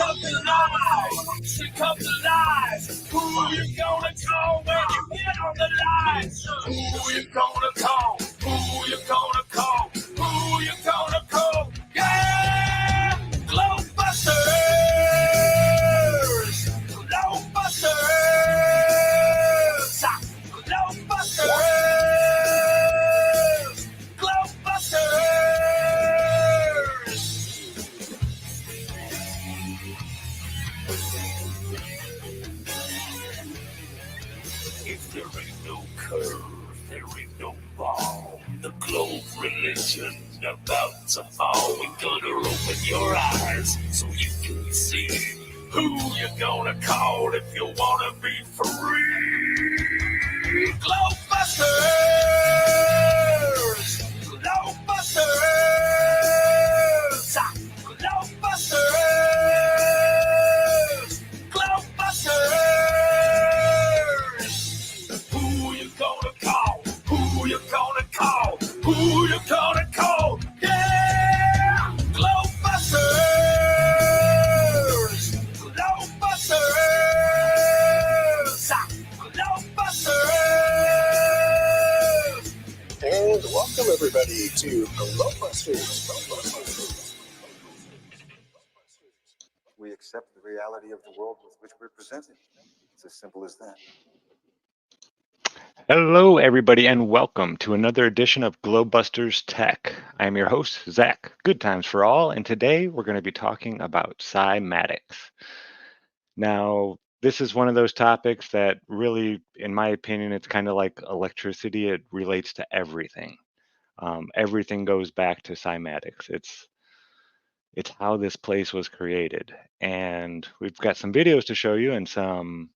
comes alive. She comes alive. Who you gonna call when you get on the line? Who you gonna call? Who you gonna call? Who you gonna call? Yeah! GLOBEBUSTers! GLOBEBUSTers! GLOBEBUSTers! GLOBEBUSTers! If there ain't no curve, there ain't no ball. The globe religion about to fall. We're gonna open your eyes so you can see who you gonna call if you wanna be free. GLOBEBUSTers! GLOBEBUSTers! GLOBEBUSTers! GLOBEBUSTers! Who you gonna call? Who you gonna call? Who you gonna call? Yeah! GLOBEBUSTers! GLOBEBUSTers! GLOBEBUSTers! And welcome everybody to GLOBEBUSTers. We accept the reality of the world with which we're presented. It's as simple as that. Hello, everybody, and welcome to another edition of GLOBEBUSTers Tech. I am your host, Zach. Good times for all, and today we're going to be talking about Cymatics. Now, this is one of those topics that really, in my opinion, it's kind of like electricity. It relates to everything. Everything goes back to Cymatics. It's how this place was created, and we've got some videos to show you and some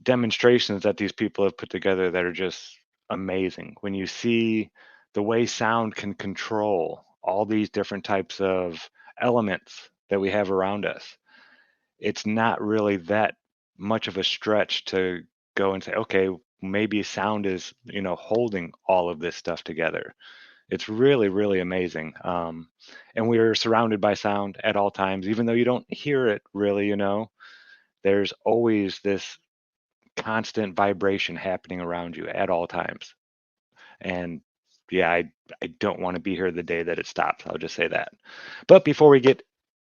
demonstrations that these people have put together that are just amazing. When you see the way sound can control all these different types of elements that we have around us, it's not really that much of a stretch to go and say, okay, maybe sound is, holding all of this stuff together. It's really, really amazing. And we're surrounded by sound at all times, even though you don't hear it really, there's always this constant vibration happening around you at all times. And yeah, I don't want to be here the day that it stops. I'll just say that. But before we get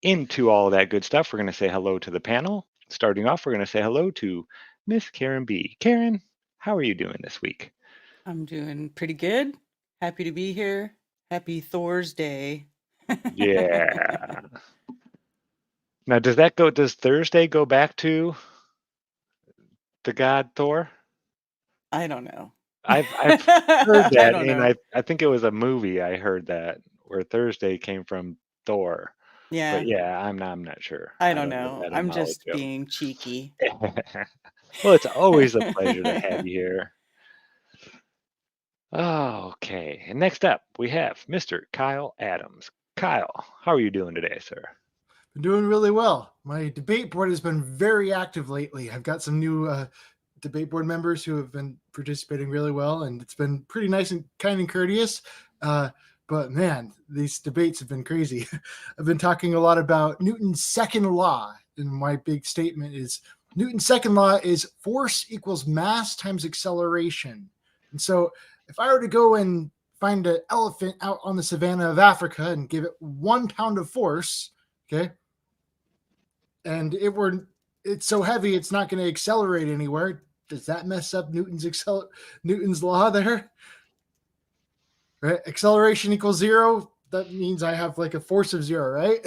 into all of that good stuff, we're going to say hello to the panel. Starting off, we're going to say hello to Miss Karen B. Karen, how are you doing this week? I'm doing pretty good. Happy to be here. Happy Thor's Day. Yeah. Now, does Thursday go back to the god Thor? I don't know. I've heard that, I don't know. I think it was a movie I heard that where Thursday came from Thor. Yeah. But yeah, I'm not sure. I don't know. that I'm knowledge just of. being cheeky. Well, it's always a pleasure to have you here. Okay, and next up we have Mr. Kyle Adams. Kyle, how are you doing today, sir? Been doing really well. My debate board has been very active lately. I've got some new debate board members who have been participating really well, and it's been pretty nice and kind and courteous. But man, these debates have been crazy. I've been talking a lot about Newton's second law, and my big statement is Newton's second law is force equals mass times acceleration. And so if I were to go and find an elephant out on the savannah of Africa and give it 1 pound of force, okay, and it's so heavy it's not going to accelerate anywhere, does that mess up Newton's law there? Right? Acceleration equals 0. That means I have like a force of 0, right?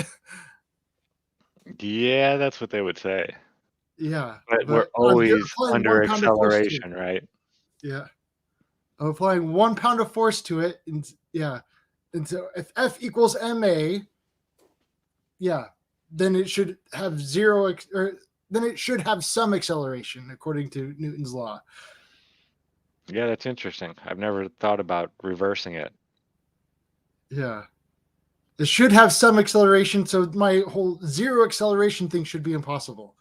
Yeah, that's what they would say. Yeah. But we're always under acceleration, right? Yeah. I'm applying 1 pound of force to it. And yeah. And so if F equals MA, yeah, then it should have 0, or then it should have some acceleration according to Newton's law. Yeah, that's interesting. I've never thought about reversing it. Yeah. It should have some acceleration, so my whole 0 acceleration thing should be impossible.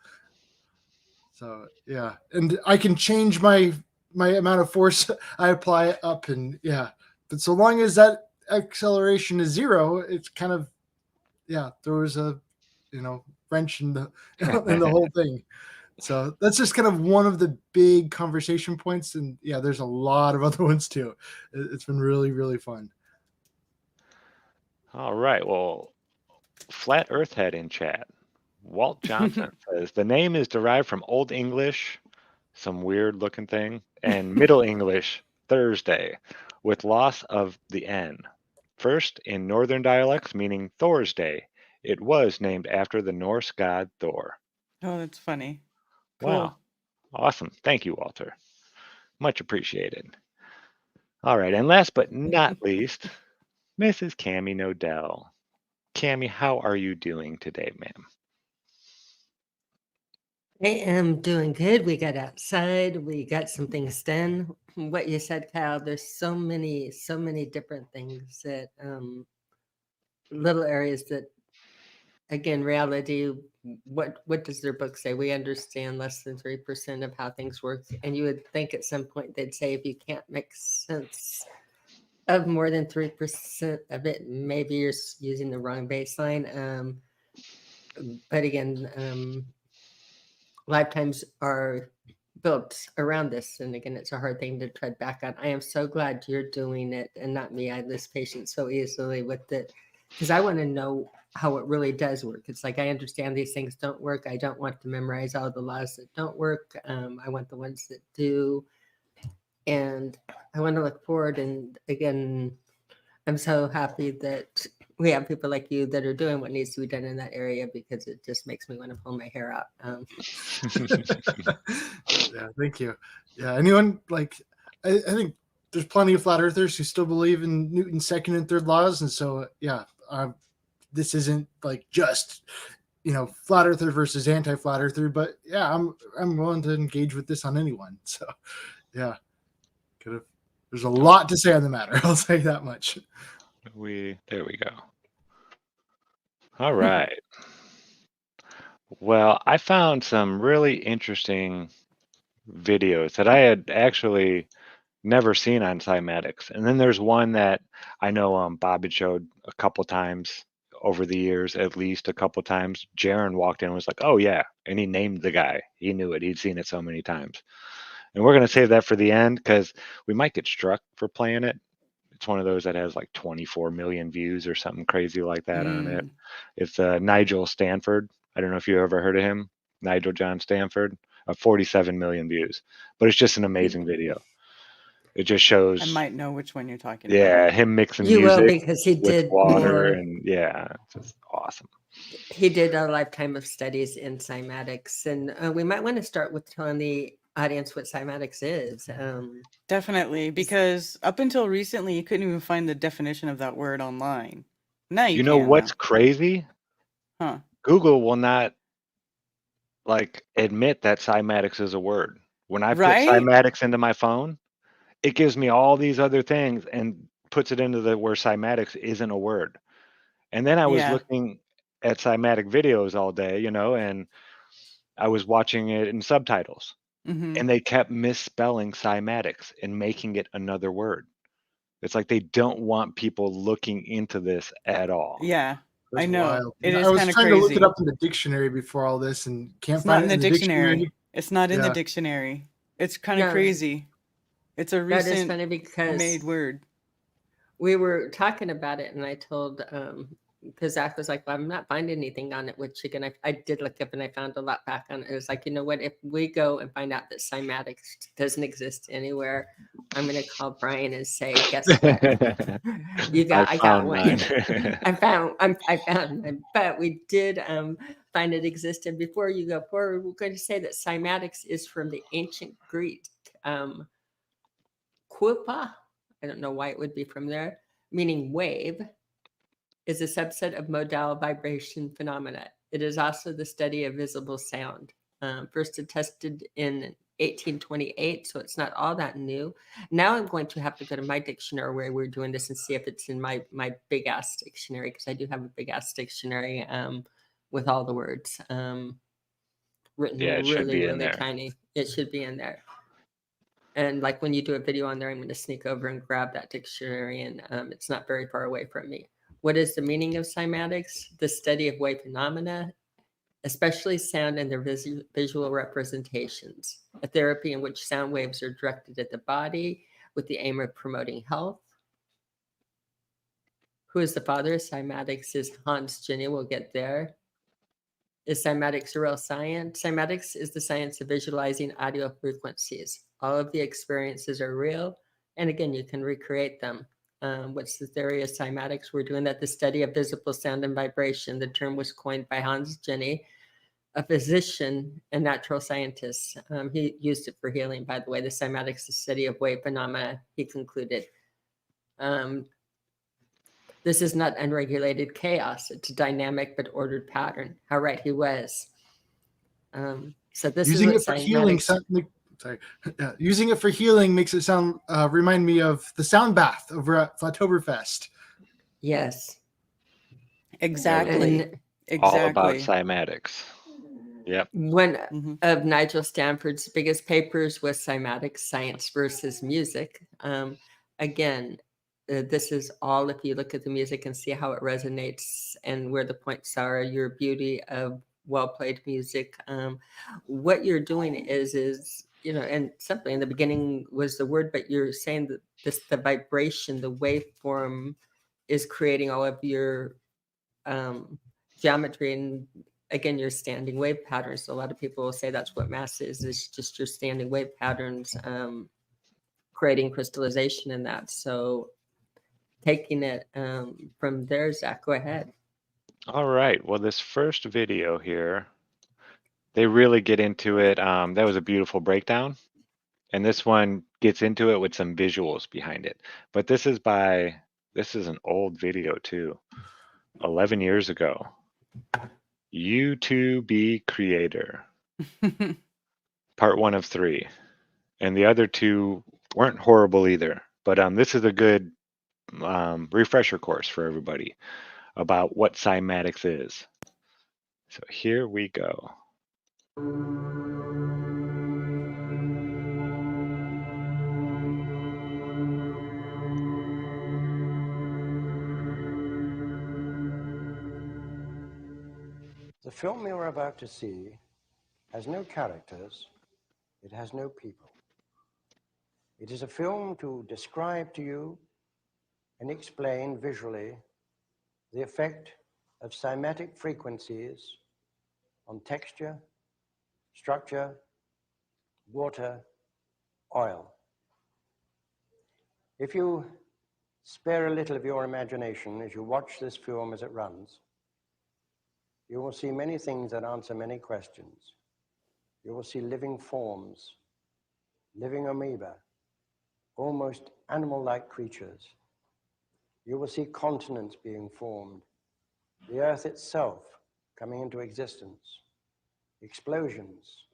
So, yeah. And I can change my amount of force I apply it up, and yeah. But so long as that acceleration is 0, it's kind of, yeah, throws a, French and the and the whole thing. So that's just kind of one of the big conversation points. And yeah, there's a lot of other ones too. It's been really, really fun. All right. Well, Flat Earth Head in chat. Walt Johnson says the name is derived from Old English, some weird looking thing, and Middle English, Thursday, with loss of the N. First, in northern dialects, meaning Thor's Day, it was named after the Norse god Thor. Oh, that's funny. Cool. Wow. Awesome. Thank you, Walter. Much appreciated. All right. And last but not least, Mrs. Cammie Nodell. Cammie, how are you doing today, ma'am? I am doing good. We got outside. We got some things done. What you said, Kyle, there's so many different things that little areas that, again, reality, what does their book say? We understand less than 3% of how things work. And you would think at some point they'd say if you can't make sense of more than 3% of it, maybe you're using the wrong baseline. But again, lifetimes are built around this. And again, it's a hard thing to tread back on. I am so glad you're doing it and not me. I lose patience so easily with it because I want to know how it really does work. It's like, I understand these things don't work. I don't want to memorize all the laws that don't work. I want the ones that do. And I want to look forward. And again, I'm so happy that we have people like you that are doing what needs to be done in that area because it just makes me want to pull my hair out. Yeah, thank you. Yeah, anyone like I think there's plenty of flat earthers who still believe in Newton's second and third laws, and so yeah, this isn't like just flat earther versus anti-flat earther, but yeah, I'm willing to engage with this on anyone. So yeah, there's a lot to say on the matter. I'll say that much. There we go. All right. Well, I found some really interesting videos that I had actually never seen on Cymatics. And then there's one that I know Bob had showed a couple times over the years, at least a couple times. Jaron walked in and was like, oh, yeah. And he named the guy. He knew it. He'd seen it so many times. And we're going to save that for the end because we might get struck for playing it. It's one of those that has like 24 million views or something crazy like that on it. It's Nigel Stanford. I don't know if you ever heard of him. Nigel John Stanford. 47 million views. But it's just an amazing video. It just shows. I might know which one you're talking Yeah, about. him mixing You will, music because he with did water more. and yeah, it's just awesome. He did a lifetime of studies in cymatics, and we might want to start with telling the audience what cymatics is. Definitely, because up until recently, you couldn't even find the definition of that word online. Now you know can, what's though. crazy? Huh. Google will not admit that cymatics is a word. When I put Right? cymatics into my phone, it gives me all these other things and puts it into where cymatics isn't a word. And then I was Yeah. looking at cymatic videos all day, and I was watching it in subtitles. Mm-hmm. And they kept misspelling cymatics and making it another word. It's like they don't want people looking into this at all. Yeah, That's I know. wild. It I is was kind of trying crazy. to look it up in the dictionary before all this and can't It's find not in it the dictionary. It's not in the dictionary. It's kind of No. crazy. It's a That is recent funny because made word. we were talking about it, and I told because Zach was like, well, I'm not finding anything on it with chicken. I did look up and I found a lot back on it. It was like, you know what? If we go and find out that cymatics doesn't exist anywhere, I'm going to call Brian and say, guess what? I got one. I found one, but we did find it existed. Before you go forward, we're going to say that cymatics is from the ancient Greek Quippa. I don't know why it would be from there, meaning wave, is a subset of modal vibration phenomena. It is also the study of visible sound. First attested in 1828, so it's not all that new. Now I'm going to have to go to my dictionary where we're doing this and see if it's in my big ass dictionary, because I do have a big ass dictionary with all the words written really tiny. It should be in there. And like when you do a video on there, I'm going to sneak over and grab that dictionary, and it's not very far away from me. What is the meaning of cymatics? The study of wave phenomena, especially sound and their visual representations. A therapy in which sound waves are directed at the body with the aim of promoting health. Who is the father? Cymatics is Hans Jenny. We'll get there. Is cymatics a real science? Cymatics is the science of visualizing audio frequencies. All of the experiences are real, and again, you can recreate them. What's the theory of cymatics? We're doing that the study of visible sound and vibration. The term was coined by Hans Jenny, a physician and natural scientist. He used it for healing, by the way. The cymatics, the study of wave phenomena, he concluded. This is not unregulated chaos. It's a dynamic but ordered pattern. How right he was. So this Using is it for healing. Using it for healing makes it sound remind me of the sound bath over at Flatoberfest. Yes, Exactly. And All about Exactly. cymatics. Yep. one Mhm. of Nigel Stanford's biggest papers was cymatics, science versus music. Again, this is all if you look at the music and see how it resonates and where the points are, your beauty of well-played music. What you're doing is and simply in the beginning was the word, but you're saying that the vibration, the waveform is creating all of your geometry and again your standing wave patterns. So a lot of people will say that's what mass is just your standing wave patterns, creating crystallization in that. So taking it from there, Zach, go ahead. All right. Well, this first video here, they really get into it. That was a beautiful breakdown. And this one gets into it with some visuals behind it. But this is an old video too, 11 years ago. U2B Creator, part 1 of 3. And the other two weren't horrible either. But this is a good refresher course for everybody about what cymatics is. So here we go. The film you're about to see has no characters, it has no people. It is a film to describe to you and explain visually the effect of cymatic frequencies on texture, structure, water, oil. If you spare a little of your imagination as you watch this film as it runs, you will see many things that answer many questions. You will see living forms, living amoeba, almost animal-like creatures. You will see continents being formed, the Earth itself coming into existence, explosions,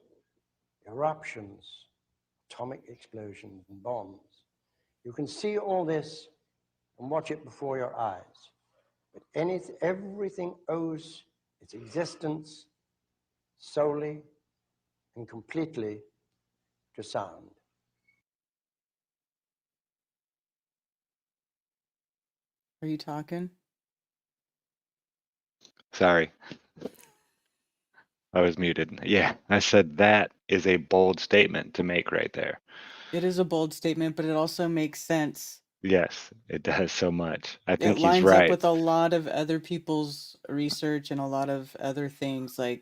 eruptions, atomic explosions and bombs. You can see all this and watch it before your eyes. But everything owes its existence solely and completely to sound. Are you talking? Sorry, I was muted. Yeah, I said that is a bold statement to make right there. It is a bold statement, but it also makes sense. Yes, it does so much. I It think he's lines up right. with a lot of other people's research and a lot of other things. I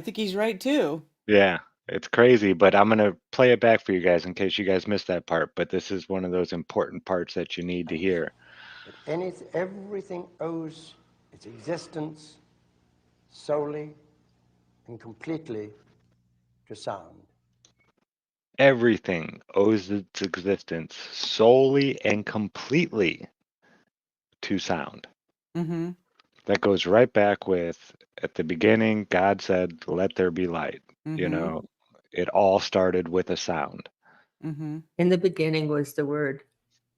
think he's right too. Yeah, it's crazy, but I'm going to play it back for you guys in case you guys missed that part. But this is one of those important parts that you need to hear. But everything owes its existence solely and completely to sound. Everything owes its existence solely and completely to sound. Mm-hmm. That goes right back with at the beginning, God said, let there be light. Mm-hmm. You know, it all started with a sound. Mm-hmm. In the beginning was the word,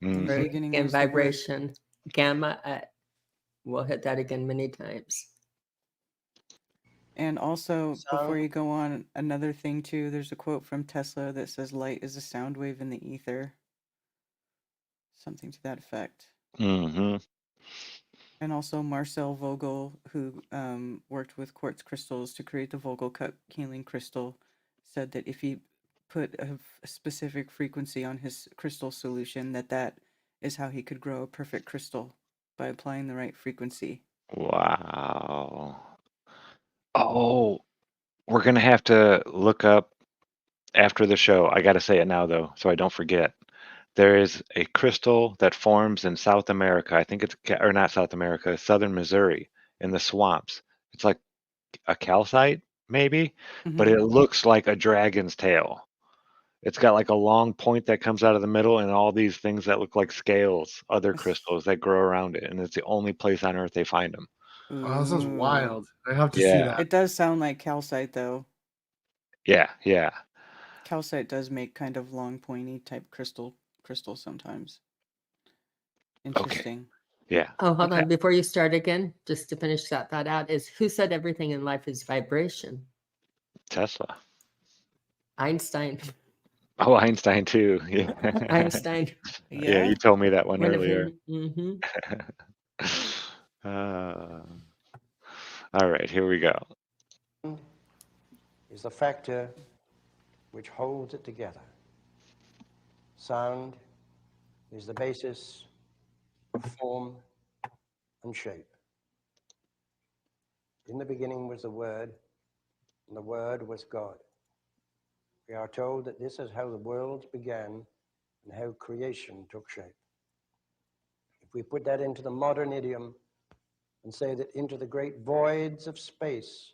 In the Mhm. beginning and was the word. vibration, gamma. We'll hit that again many times. And also, before Sound. you go on, another thing too, there's a quote from Tesla that says light is a sound wave in the ether. Something to that effect. Mhm. And also Marcel Vogel, who worked with quartz crystals to create the Vogel cup healing crystal, said that if he put a specific frequency on his crystal solution, that is how he could grow a perfect crystal, by applying the right frequency. Wow. Oh, we're gonna have to look up after the show. I gotta say it now though, so I don't forget. There is a crystal that forms in South America. I think it's or not South America, southern Missouri, in the swamps. It's like a calcite, maybe, but it Hmm. looks like a dragon's tail. It's got like a long point that comes out of the middle and all these things that look like scales, other crystals that grow around it, and it's the only place on Earth they find them. Oh, that sounds Ooh. wild. I have to see Yeah, that. It does sound like calcite, though. yeah, yeah. Calcite does make kind of long, pointy type crystal sometimes. Okay, Interesting. yeah. Oh, hold Okay. on. Before you start again, just to finish that thought out, is who said everything in life is vibration? Tesla. Einstein. Oh, Einstein too. Yeah. Einstein. Yeah, Yeah. you told me that one One of earlier. him. Uh, all right, here we go. Is the factor which holds it together. Sound is the basis of form and shape. In the beginning was the Word, and the Word was God. We are told that this is how the worlds began and how creation took shape. If we put that into the modern idiom and say that into the great voids of space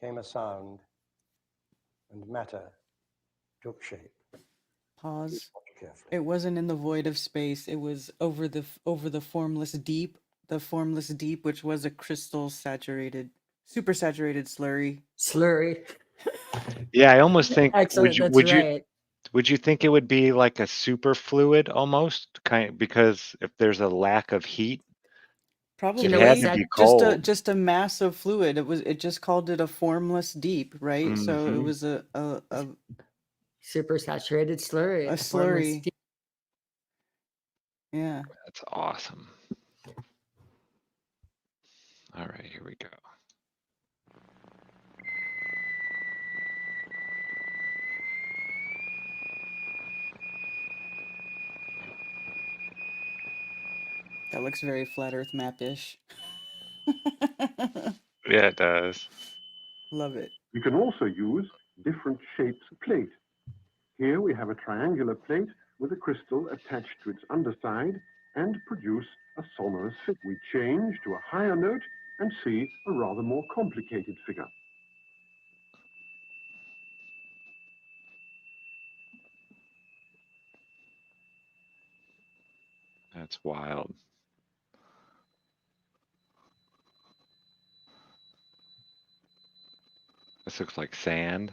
came a sound and matter took shape. Pause. Carefully. It wasn't in the void of space. It was over the formless deep. The formless deep, which was a crystal saturated, super saturated slurry. Slurry. Yeah, I almost think Excellent. That's right. would you think it would be like a super fluid almost kind because if there's a lack of heat, Do you it know what had to Probably be Zach? cold. just a mass of fluid. It just called it a formless deep, right? So it Hmm. was a Super saturated slurry. a A formless slurry. Yeah. That's awesome. All right, here we go. That looks very flat Earth map-ish. Yeah, it does. Love it. We can also use different shapes of plate. Here we have a triangular plate with a crystal attached to its underside and produce a sonorous figure. We change to a higher note and see a rather more complicated figure. That's wild. This looks like sand.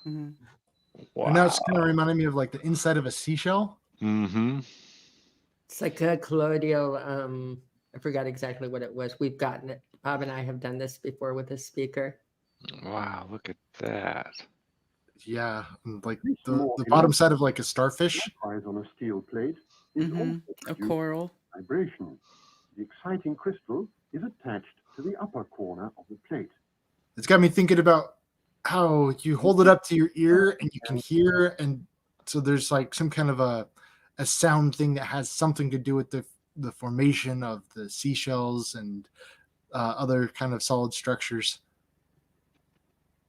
Hmm. And now it's kind of Wow. reminding me of like the inside of a seashell. Mm-hmm. It's like a colloidal. I forgot exactly what it was. We've gotten it. Bob and I have done this before with a speaker. Wow, look at that. Yeah, and like This the more bottom side of like a starfish. likewise on a steel plate is also A produced coral. vibration. The exciting crystal is attached to the upper corner of the plate. It's got me thinking about how you hold it up to your ear and you can hear, and so there's like some kind of a sound thing that has something to do with the formation of the seashells and other kind of solid structures.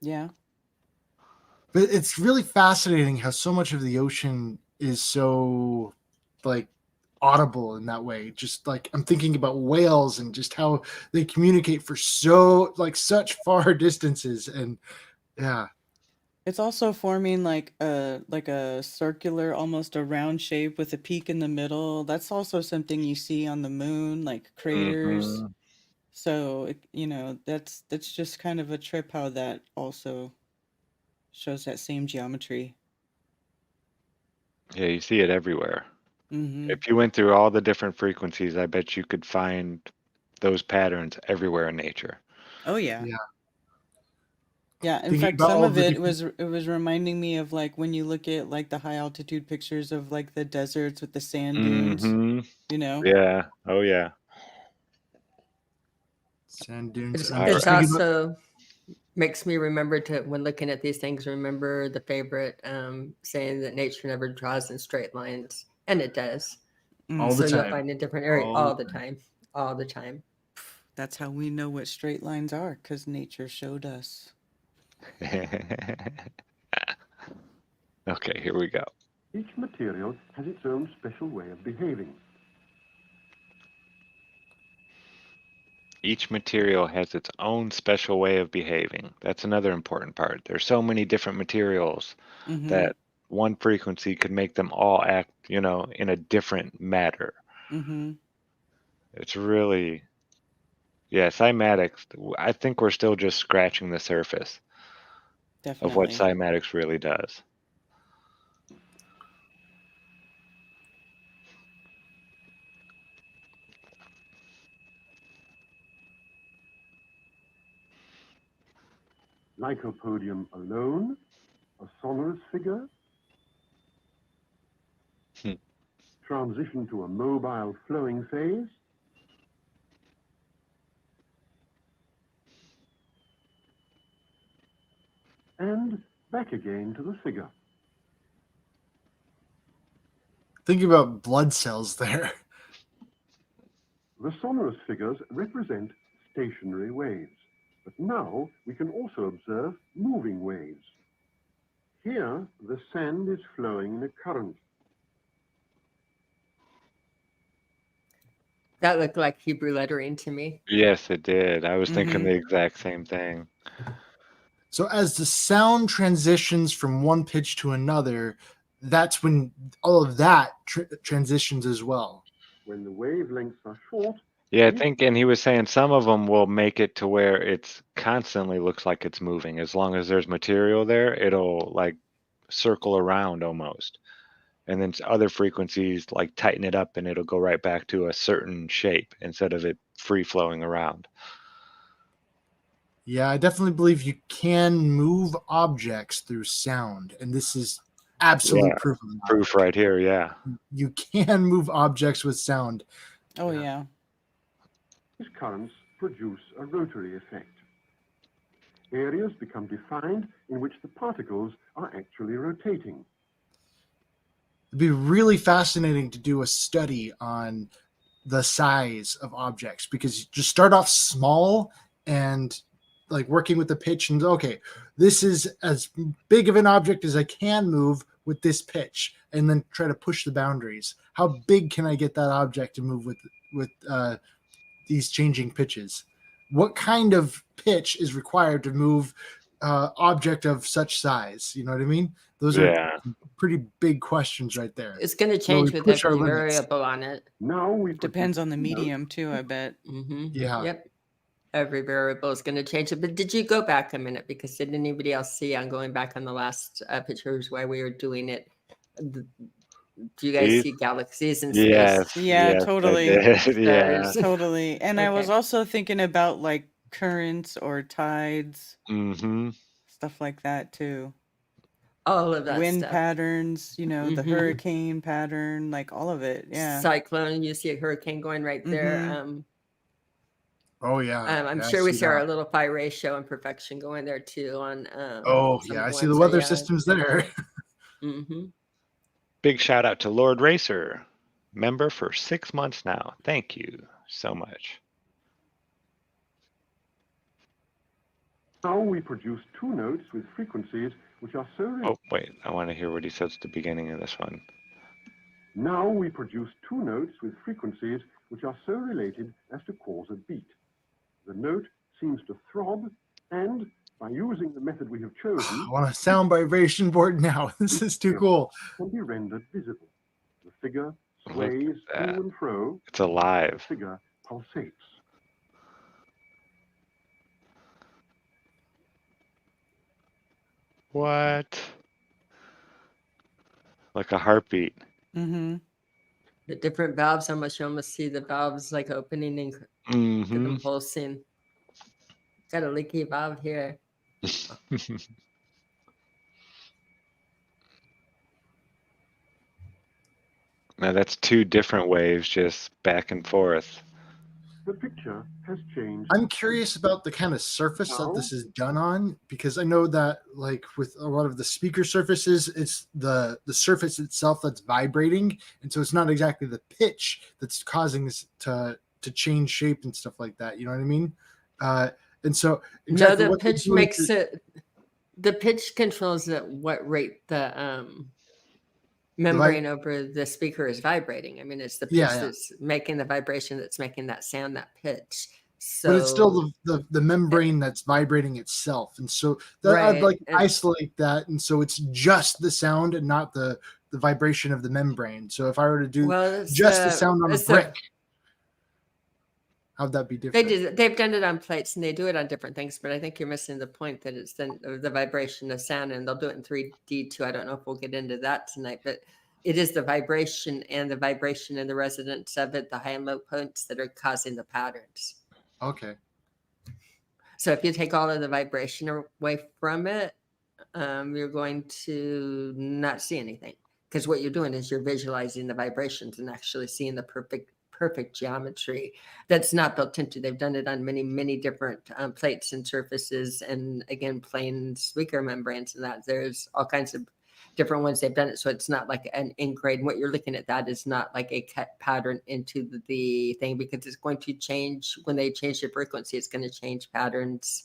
Yeah. But it's really fascinating how so much of the ocean is so like audible in that way. Just like I'm thinking about whales and just how they communicate for so like such far distances. And yeah, It's also forming like a circular, almost a round shape with a peak in the middle. That's also something you see on the moon, like craters. Mm-hmm. So that's just kind of a trip how that also shows that same geometry. Yeah, you see it everywhere. Mm-hmm. If you went through all the different frequencies, I bet you could find those patterns everywhere in nature. Oh yeah. yeah. Yeah, in Thinking fact, about some all of the it different. was reminding me of like when you look at like the high altitude pictures of like the deserts with the sand dunes, Mm-hmm. you know. Yeah. Oh yeah. Sand dunes. All I'm just It's right. thinking about. also makes me remember to, when looking at these things, remember the favorite saying that nature never draws in straight lines, and it does. All the So you'll time. find a different area All all the the time, all the time. That's how we know what straight lines are, because nature showed us. Okay, here we go. Each material has its own special way of behaving. Each material has its own special way of behaving. That's another important part. There's so many different materials Mm-hmm. that one frequency could make them all act, in a different matter. Mm-hmm. It's really, yeah, cymatics. I think we're still just scratching the surface of what Definitely. cymatics really does. Lycopodium alone, a sonorous figure, Hmm. transition to a mobile flowing phase, and back again to the figure. Thinking about blood cells there. The sonorous figures represent stationary waves, but now we can also observe moving waves. Here, the sand is flowing in a current. That looked like Hebrew lettering to me. Yes, it did. I was thinking Mm-hmm. the exact same thing. So as the sound transitions from one pitch to another, that's when all of that transitions as well. When the wavelengths are short, Yeah, I these think, and he was saying some of them will make it to where it's constantly looks like it's moving. As long as there's material there, it'll like circle around almost. And then other frequencies like tighten it up and it'll go right back to a certain shape instead of it free flowing around. Yeah, I definitely believe you can move objects through sound, and this is absolute Yeah, proof of that. proof right here. Yeah. You can move objects with sound. Oh yeah. these currents produce a rotary effect. Areas become defined in which the particles are actually rotating. It'd be really fascinating to do a study on the size of objects, because you just start off small and like working with the pitch, and okay, this is as big of an object as I can move with this pitch, and then try to push the boundaries. How big can I get that object to move with these changing pitches? What kind of pitch is required to move object of such size? You know what I mean? Those are Yeah. pretty big questions right there, It's going to where we change with push our every limits. variable on it. Now we Depends produce on the two notes. medium too, I bet. Mm-hmm. Yeah. Yep. Every variable is going to change it. But did you go back a minute? Because did anybody else see on going back on the last pictures where we were doing it? Do you guys These? see galaxies in space? Yes. Yeah, Yes, I totally. did. Yeah. Stars. Totally. And I was Okay. also thinking about like currents or tides, Mm-hmm. stuff like that too. All of that Wind stuff. patterns, the Mhm. hurricane pattern, like all of it. Yeah. Cyclone, you see a hurricane going right there. Mhm. Oh yeah. I'm Yeah, I sure we see see our that. little phi ratio and perfection going there too on Oh some yeah, of I the see the ones. weather Yeah. systems there. Mm-hmm. Big shout out to Lord Racer, member for 6 months now. Thank you so much. Now we produce two notes with frequencies which are so Oh, wait. I want to hear what he says at the beginning of this one. Now we produce two notes with frequencies which are so related as to cause a beat. The note seems to throb, and by using the method we have chosen, I want a sound vibration board now. This is too cool. can be rendered visible. The figure Look sways at that. to and fro. It's alive. The figure pulsates. What? Like a heartbeat. Mhm. The different valves, how much you almost see the valves like opening and Mm-hmm. them pulsing. Got a leaky valve here. Now that's two different waves just back and forth. The picture has changed. I'm curious about the kind of surface that this is done on, because I know that like with a lot of the speaker surfaces, it's the surface itself that's vibrating, and so it's not exactly the pitch that's causing this to change shape and stuff like that. You know what I mean? And so exactly No, the what they're pitch doing makes it. The pitch controls at what rate the membrane over the speaker is vibrating. I mean, it's the pitch Yeah, yeah. that's making the vibration, that's making that sound, that pitch. So, but it's still the membrane that's vibrating itself, and so that I'd right. like to isolate that, and so it's just the sound and not the vibration of the membrane. So if I were to do just the sound on a brick, how'd that be different? They've done it on plates and they do it on different things, but I think you're missing the point that it's then the vibration of sound, and they'll do it in 3D too. I don't know if we'll get into that tonight, but it is the vibration and the vibration and the resonance of it, the high and low points that are causing the patterns. Okay. So if you take all of the vibration away from it, you're going to not see anything, because what you're doing is you're visualizing the vibrations and actually seeing the perfect geometry that's not built into. They've done it on many different plates and surfaces, and again, plain speaker membranes, and that there's all kinds of different ones they've done it. So it's not like an ingrained, what you're looking at, that is not like a cut pattern into the thing, because it's going to change when they change the frequency. It's going to change patterns.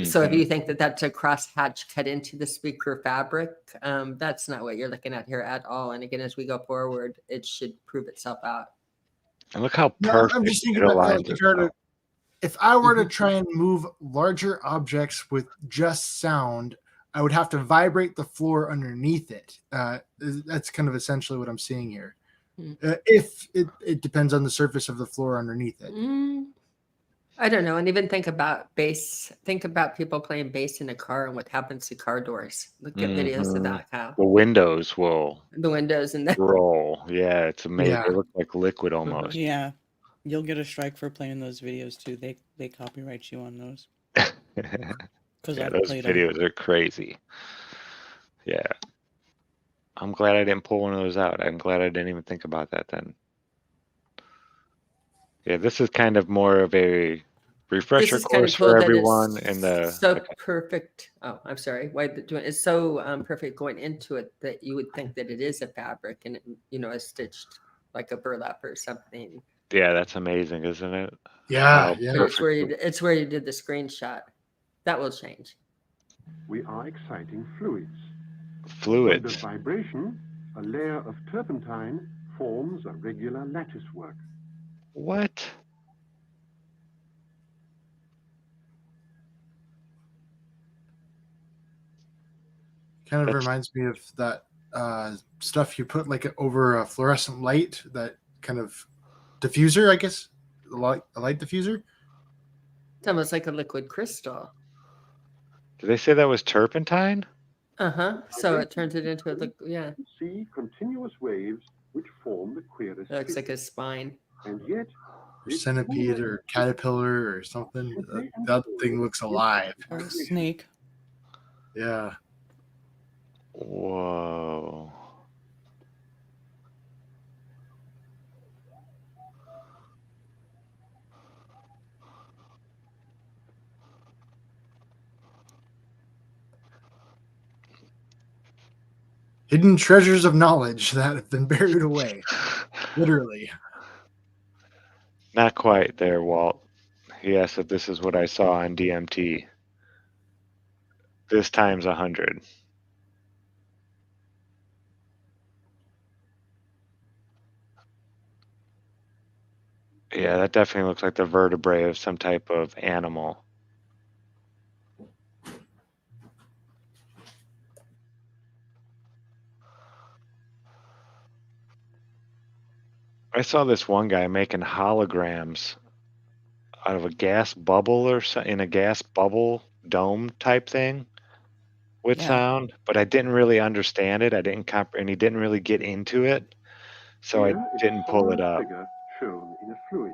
So if you think that that's a crosshatch cut into the speaker fabric, that's not what you're looking at here at all. And again, as we go forward, it should prove itself out. And look how No, perfect I'm just thinking it about aligns like, if I were to try and move larger objects with just sound, I would have to vibrate the floor underneath it. That's kind of essentially what I'm seeing here. If it depends on the surface of the floor underneath it. I don't know. And even think about bass. Think about people playing bass in a car and what happens to car doors. Look at videos of that. How the windows will the windows and the roll. Yeah, it's amazing. Yeah. They look like liquid almost. Yeah, you'll get a strike for playing those videos too. They copyright you on those. Because Yeah, I've those played videos are crazy. Yeah. I'm glad I didn't pull one of those out. I'm glad I didn't even think about that then. Yeah, this is kind of more of a refresher course for everyone. So perfect. Oh, I'm sorry. Why doing it's so perfect going into it that you would think that it is a fabric and is stitched like a burlap or something. Yeah, that's amazing, isn't it? Yeah, It's where you did the screenshot. That will change. We are exciting fluids. Fluids. Under vibration, a layer of turpentine forms a regular lattice work. What? Kind of reminds me of that stuff you put like over a fluorescent light, that kind of diffuser, I guess, a light diffuser. It's almost like a liquid crystal. Did they say that was turpentine? So it turns it into a liquid. Yeah. See continuous waves which form the queerest. It looks like a spine. And yet, or centipede or caterpillar or something. That thing looks alive. Or a snake. Yeah. Whoa. Hidden treasures of knowledge that have been buried away. Literally. Not quite there, Walt. He asked if this is what I saw on DMT. This times 100. Yeah, that definitely looks like the vertebrae of some type of animal. I saw this one guy making holograms out of a gas bubble or in a gas bubble dome type thing with sound, but I didn't really understand it. I didn't and he didn't really get into it, so I didn't pull it up. Figure shown in a fluid.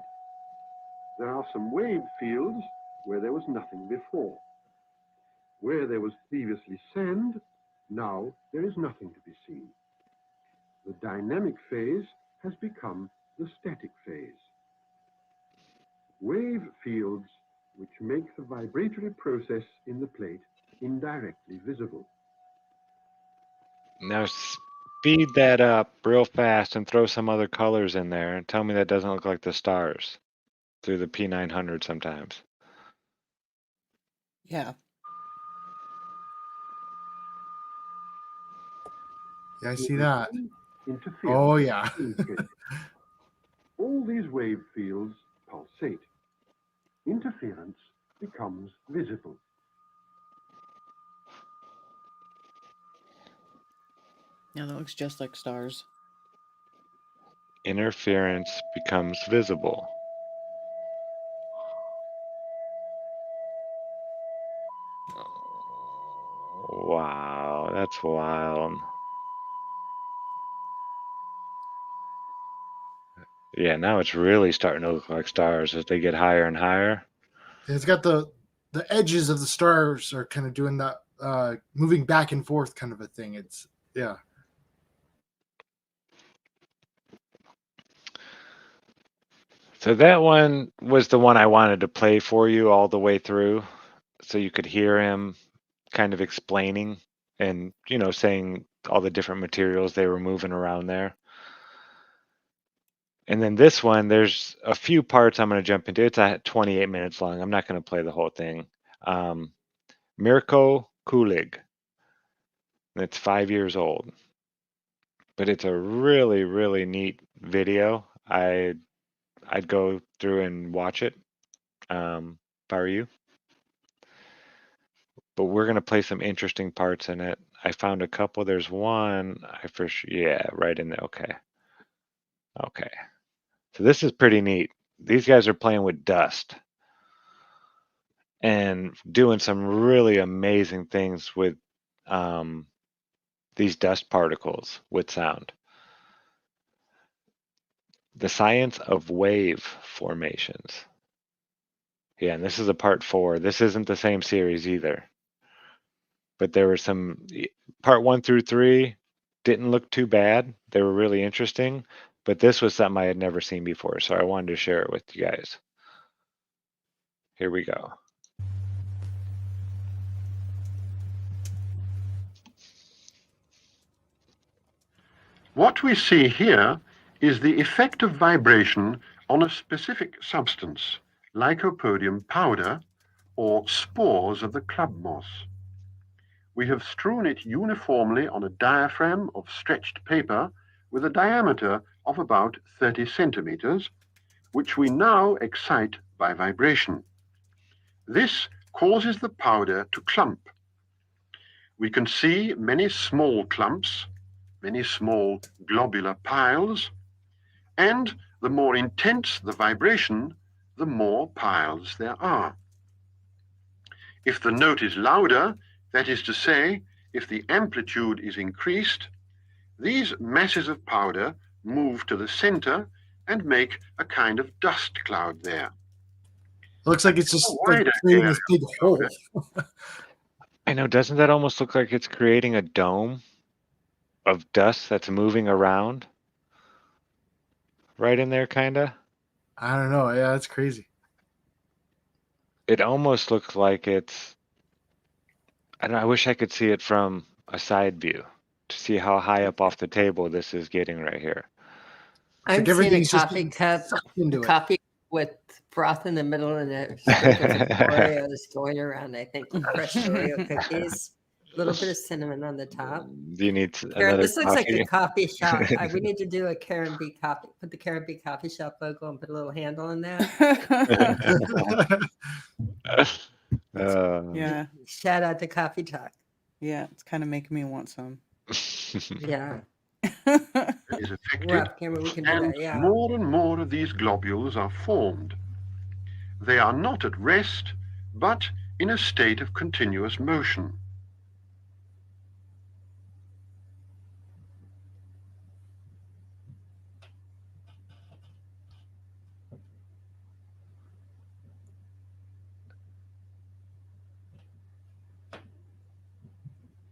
There are some wave fields where there was nothing before. Where there was previously sand, now there is nothing to be seen. The dynamic phase has become the static phase. Wave fields which make the vibratory process in the plate indirectly visible. Now speed that up real fast and throw some other colors in there and tell me that doesn't look like the stars through the P900 sometimes. Yeah. Yeah, I see that. Interference. Oh, yeah. All these wave fields pulsate. Interference becomes visible. Yeah, that looks just like stars. Interference becomes visible. Wow, that's wild. Yeah, now it's really starting to look like stars as they get higher and higher. It's got the edges of the stars are kind of doing that moving back and forth kind of a thing. It's yeah. So that one was the one I wanted to play for you all the way through so you could hear him kind of explaining and, saying all the different materials they were moving around there. And then this one, there's a few parts I'm going to jump into. It's 28 minutes long. I'm not going to play the whole thing. Mirko Kulig. It's 5 years old. But it's a really, really neat video. I'd go through and watch it if I were you. But we're going to play some interesting parts in it. I found a couple. There's one. Right in there. Okay. So this is pretty neat. These guys are playing with dust and doing some really amazing things with these dust particles with sound. The science of wave formations. Yeah, and this is a part 4. This isn't the same series either. But there were some part 1 through 3 didn't look too bad. They were really interesting, but this was something I had never seen before, so I wanted to share it with you guys. Here we go. What we see here is the effect of vibration on a specific substance, lycopodium powder, or spores of the club moss. We have strewn it uniformly on a diaphragm of stretched paper with a diameter of about 30 centimeters, which we now excite by vibration. This causes the powder to clump. We can see many small clumps, many small globular piles, and the more intense the vibration, the more piles there are. If the note is louder, that is to say, if the amplitude is increased, these masses of powder move to the center and make a kind of dust cloud there. It looks like it's just like Wider creating area this big hole. I know, doesn't that almost look like it's creating a dome of dust that's moving around? Right in there, kinda? I don't know. Yeah, that's crazy. It almost looks like it's, I don't know, I wish I could see it from a side view to see how high up off the table this is getting right here. It's I'm like seeing a everything's just coffee being cup, sucked into it. coffee with froth in the middle and a sprinkles of Oreos going around. I think crushed Oreo cookies, a little bit of cinnamon on the top. Do you need Karen, another this looks like coffee? a coffee shop. We need to do a Karen B coffee. Put the Karen B coffee shop logo and put a little handle on that. Yeah. Shout out to Coffee Talk. Yeah, it's kind of making me want some. Yeah. Is affected, We're off camera. We can do and that. Yeah. more and more of these globules are formed. They are not at rest, but in a state of continuous motion.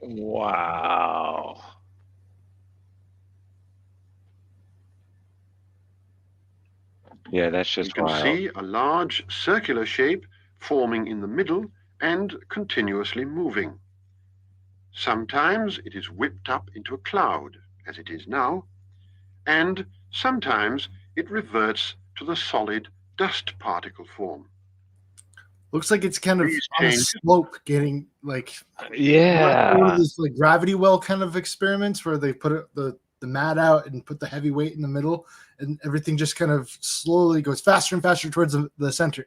Wow. Yeah, that's You just can wild. see a large circular shape forming in the middle and continuously moving. Sometimes it is whipped up into a cloud, as it is now, and sometimes it reverts to the solid dust particle form. Looks like it's kind of These on a changes slope, getting like one of Yeah. those like gravity well kind of experiments where they put the mat out and put the heavy weight in the middle, and everything just kind of slowly goes faster and faster towards the center.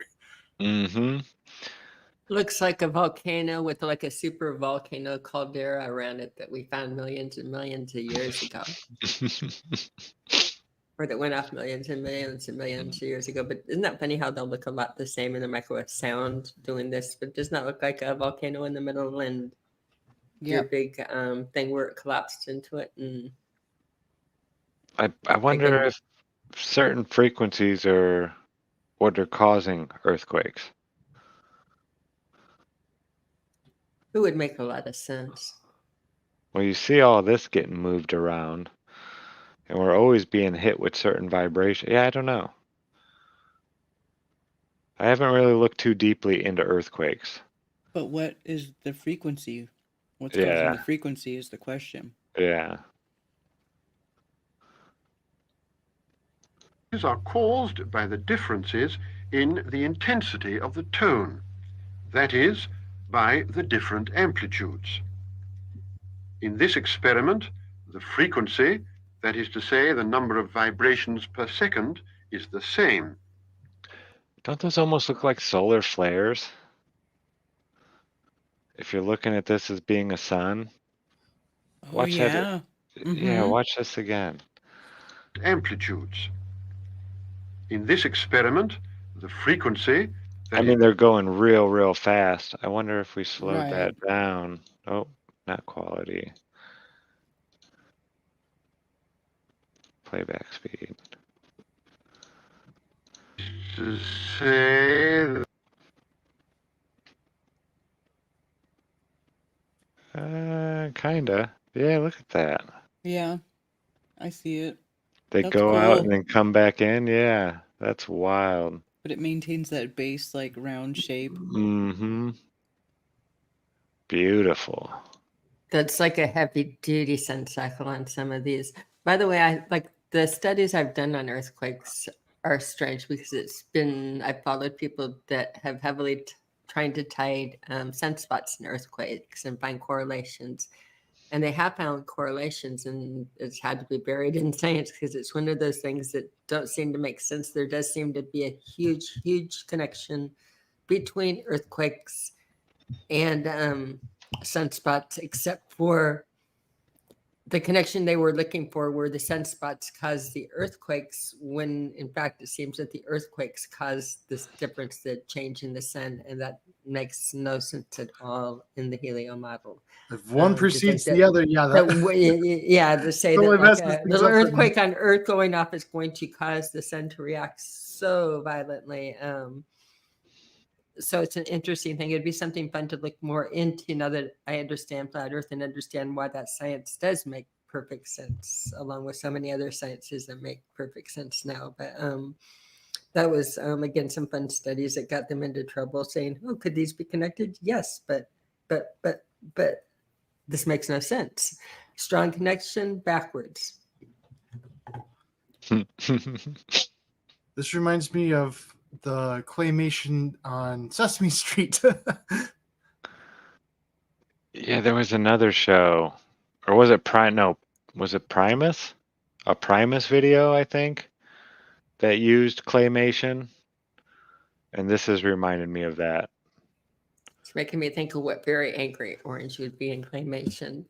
Mm-hmm. Looks like a volcano with like a super volcano caldera around it that we found millions and millions of years ago, or that went off millions and millions and millions of years ago. But isn't that funny how they'll look a lot the same in the microwave sound doing this, but it does not look like a volcano in the middle and your big thing where it collapsed into it. And I wonder again, if certain frequencies are what are causing earthquakes. it would make a lot of sense. Well, you see all this getting moved around, and we're always being hit with certain vibration. Yeah, I don't know. I haven't really looked too deeply into earthquakes. But what is the frequency? What's causing Yeah, the frequency is the question. yeah. are caused by the differences in the intensity of the tone, that is, by the different amplitudes. In this experiment, the frequency, that is to say, the number of vibrations per second, is the same. Don't those almost look like solar flares? If you're looking at this as being a sun, Oh watch that. yeah. Yeah, watch this again. Amplitudes. In this experiment, the frequency, I mean, they're going real fast. I wonder if we slowed that down. Oh, not quality. Playback speed. to say Kinda. Yeah, look at that. Yeah, I see it. They That's go out cool. and then come back in. Yeah, that's wild. But it maintains that base like round shape. Mm-hmm. Beautiful. That's like a heavy duty sun cycle on some of these. By the way, I like the studies I've done on earthquakes are strange because I've followed people that have heavily trying to tie sunspots in earthquakes and find correlations. And they have found correlations, and it's had to be buried in science because it's one of those things that don't seem to make sense. There does seem to be a huge connection between earthquakes and sunspots, except for the connection they were looking for were the sunspots caused the earthquakes, when in fact it seems that the earthquakes caused this difference, the change in the sun, and that makes no sense at all in the helio model. If one precedes the other, yeah, to say that like a little earthquake on Earth going off is going to cause the sun to react so violently. So it's an interesting thing. It'd be something fun to look more into now that I understand flat Earth and understand why that science does make perfect sense, along with so many other sciences that make perfect sense now. But that was again some fun studies that got them into trouble, saying, "Oh, could these be connected?" Yes, but this makes no sense. Strong connection backwards. This reminds me of the claymation on Sesame Street. Yeah, there was another show, or was it No, was it Primus? A Primus video, I think, that used claymation, and this has reminded me of that. It's making me think of what very angry orange would be in claymation.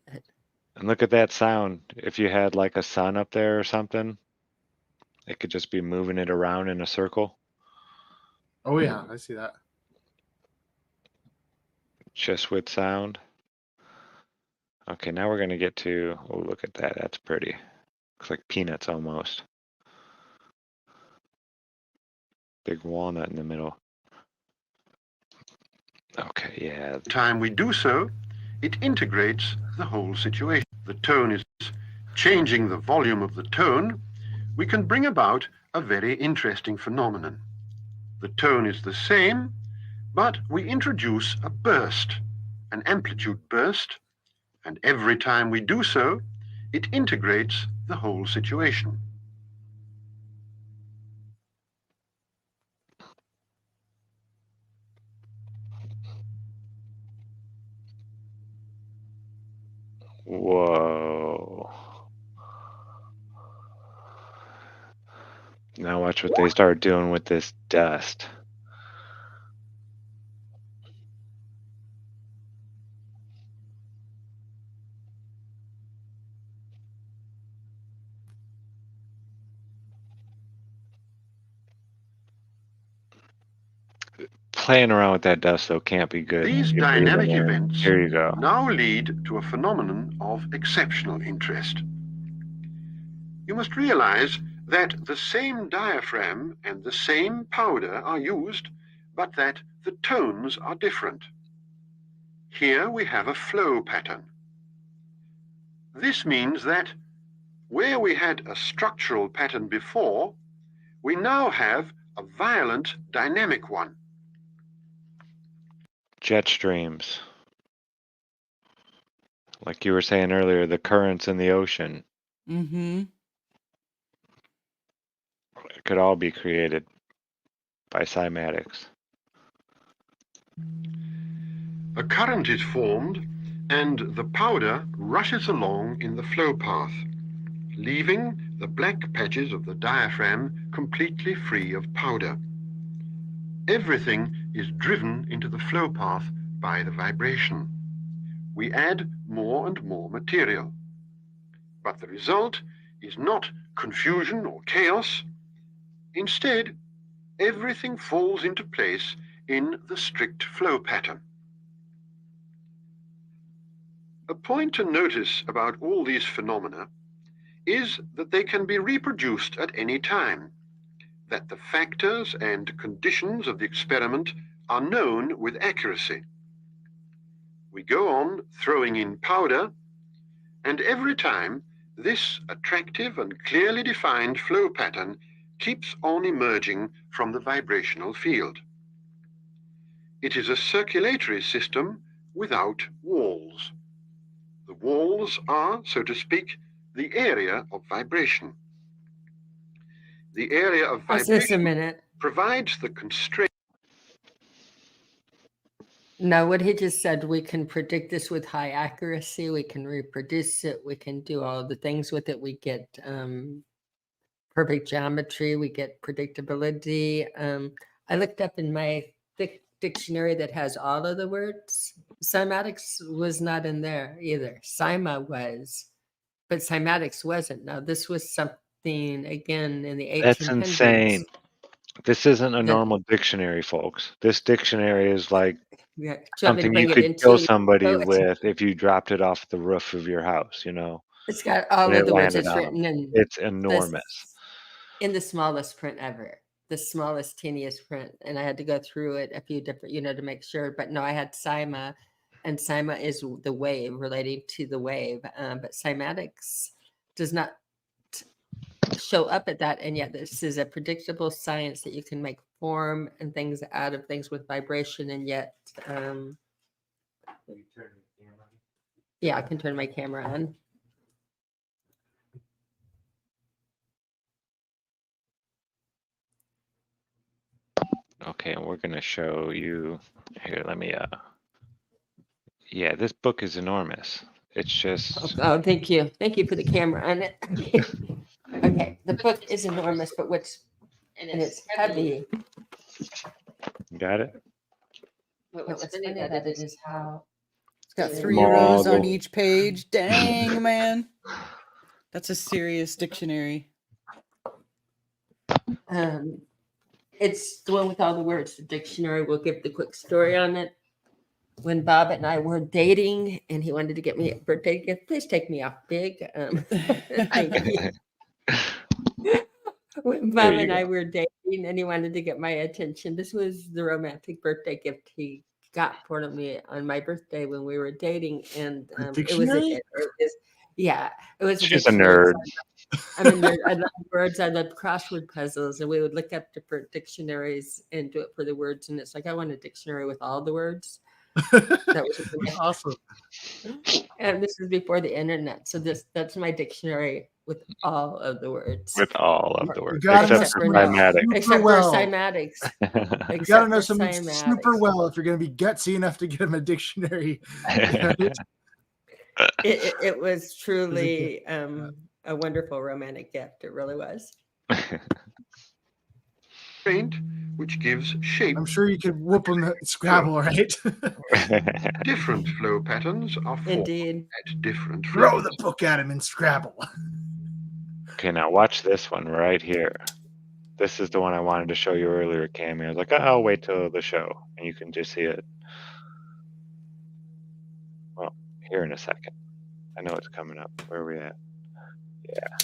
And look at that sound. If you had like a sun up there or something, it could just be moving it around in a circle. Oh yeah, I see that. Just with sound. Okay, now we're going to get to, oh, look at that. That's pretty. Looks like peanuts almost. Big walnut in the middle. Okay, yeah. the time we do so, it integrates the whole situation. The tone is changing the volume of the tone, we can bring about a very interesting phenomenon. The tone is the same, but we introduce a burst, an amplitude burst, and every time we do so, it integrates the whole situation. Whoa. Now watch what they start doing with this dust. Playing around with that dust, though, can't be good. These You're breathing dynamic in. events Here you go. now lead to a phenomenon of exceptional interest. You must realize that the same diaphragm and the same powder are used, but that the tones are different. Here we have a flow pattern. This means that where we had a structural pattern before, we now have a violent dynamic one. Jet streams. Like you were saying earlier, the currents in the ocean. Mm-hmm. It could all be created by cymatics. A current is formed and the powder rushes along in the flow path, leaving the black patches of the diaphragm completely free of powder. Everything is driven into the flow path by the vibration. We add more and more material. But the result is not confusion or chaos. Instead, everything falls into place in the strict flow pattern. A point to notice about all these phenomena is that they can be reproduced at any time, that the factors and conditions of the experiment are known with accuracy. We go on throwing in powder, and every time this attractive and clearly defined flow pattern keeps on emerging from the vibrational field. It is a circulatory system without walls. The walls are, so to speak, the area of vibration. The area of Pause this a vibration minute. provides the constraint. No, what he just said, we can predict this with high accuracy. We can reproduce it. We can do all the things with it. We get perfect geometry. We get predictability. I looked up in my thick dictionary that has all of the words. Cymatics was not in there either. Cyma was, but cymatics wasn't. Now, this was something, again, in the 1800s. That's insane. This isn't a that- normal dictionary, folks. This dictionary is like Yeah, do you want me to something bring you it could into kill you? somebody Oh, with if you dropped it off the roof of your house, you know, It's got all and of it the words. landed It's on them. written in It's enormous. in the smallest print ever, the smallest, teeniest print. And I had to go through it a few different, to make sure. But no, I had Cyma, and Cyma is the wave, relating to the wave. But cymatics does not show up at that. And yet this is a predictable science that you can make form and things out of things with vibration. And yet, yeah, I can turn my camera on. Okay, and we're gonna show you here. Let me yeah, this book is enormous. It's just Oh, thank you. Thank you for the camera on it. Okay, the book is enormous, but and it's heavy. got it. But what's funny about it is how It's got Yeah. 3 rows on Model. each page. Dang, man. That's a serious dictionary. it's the one with all the words. The dictionary will give the quick story on it. When Bob and I were dating, and he wanted to get me a birthday gift, please take me off big. When Bob you and go. I were dating, and he wanted to get my attention, this was the romantic birthday gift he got for me on my birthday when we were dating, and A it was dictionary? it was a She's a dictionary. nerd. I'm a nerd. I love words. I love crossword puzzles, and we would look up different dictionaries and do it for the words. And it's like I want a dictionary with all the words. That was Awesome. and this is before the internet, so that's my dictionary with all of the words. With all of the You words, gotta know except for some cymatics. super Except well. for cymatics. You Except gotta know for something super cymatics. well if you're gonna be gutsy enough to get him a dictionary. Right? It was truly a wonderful romantic gift. It really was. Paint, which gives shape. I'm sure you could whoop him at Scrabble, right? Different flow patterns are formed Indeed. at different Throw rates. the book at him in Scrabble. Okay, now watch this one right here. This is the one I wanted to show you earlier, Cammy. I was like, oh, I'll wait till the show, and you can just see it. Well, here in a second. I know it's coming up. Where are we at? Yeah.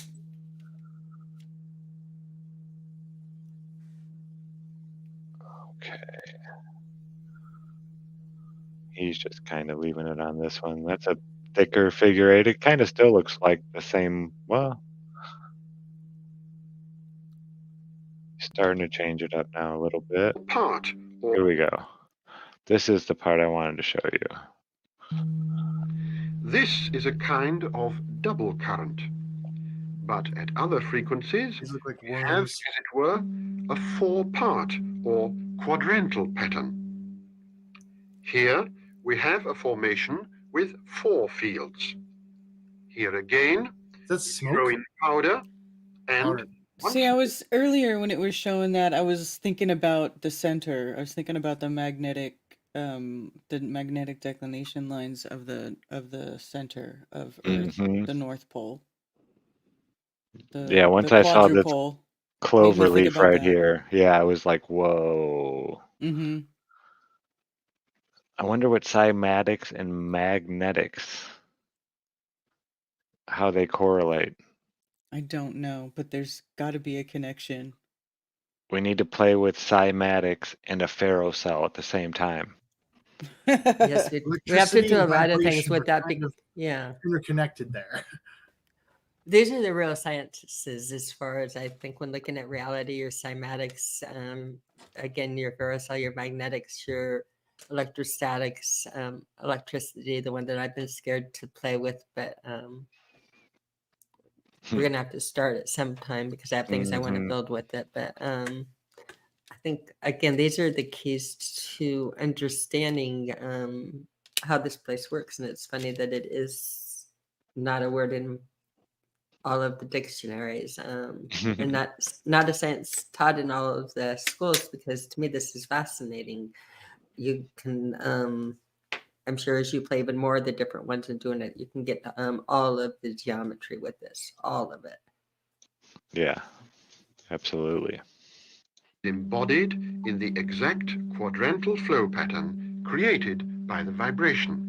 Okay. He's just kind of leaving it on this one. That's a thicker figure eight. It kind of still looks like the same. Well, starting to change it up now a little bit. Part, or Here we go. This is the part I wanted to show you. this is a kind of double current. But at other frequencies, These look like we have, worms. as it were, a four-part or quadrantal pattern. Here we have a formation with four fields. Here again, That's throw smoke. in powder and Powder. once See, I was earlier when it was showing that, I was thinking about the center. I was thinking about the magnetic declination lines of the center of Earth, Hmm. the North Pole. Yeah, once the I saw this quadrupole. clover think leaf about right that. here, yeah, I was like, whoa. Mm-hmm. I wonder what cymatics and magnetics, how they correlate. I don't know, but there's got to be a connection. We need to play with cymatics and a ferrocell at the same time. Yes, we have to Electricity do a and lot of things vibration with are that. kind of Yeah. interconnected there. These are the real sciences as far as I think when looking at reality, your cymatics, again, your ferrocell, your magnetics, your electrostatics, electricity, the one that I've been scared to play with, but we're going to have to start at some time because I have things I want to Mhm. build with it. But I think, again, these are the keys to understanding how this place works. And it's funny that it is not a word in all of the dictionaries and not a science taught in all of the schools, because to me this is fascinating. You can I'm sure as you play even more of the different ones and doing it, you can get all of the geometry with this, all of it. Yeah, absolutely. embodied in the exact quadrantal flow pattern created by the vibration.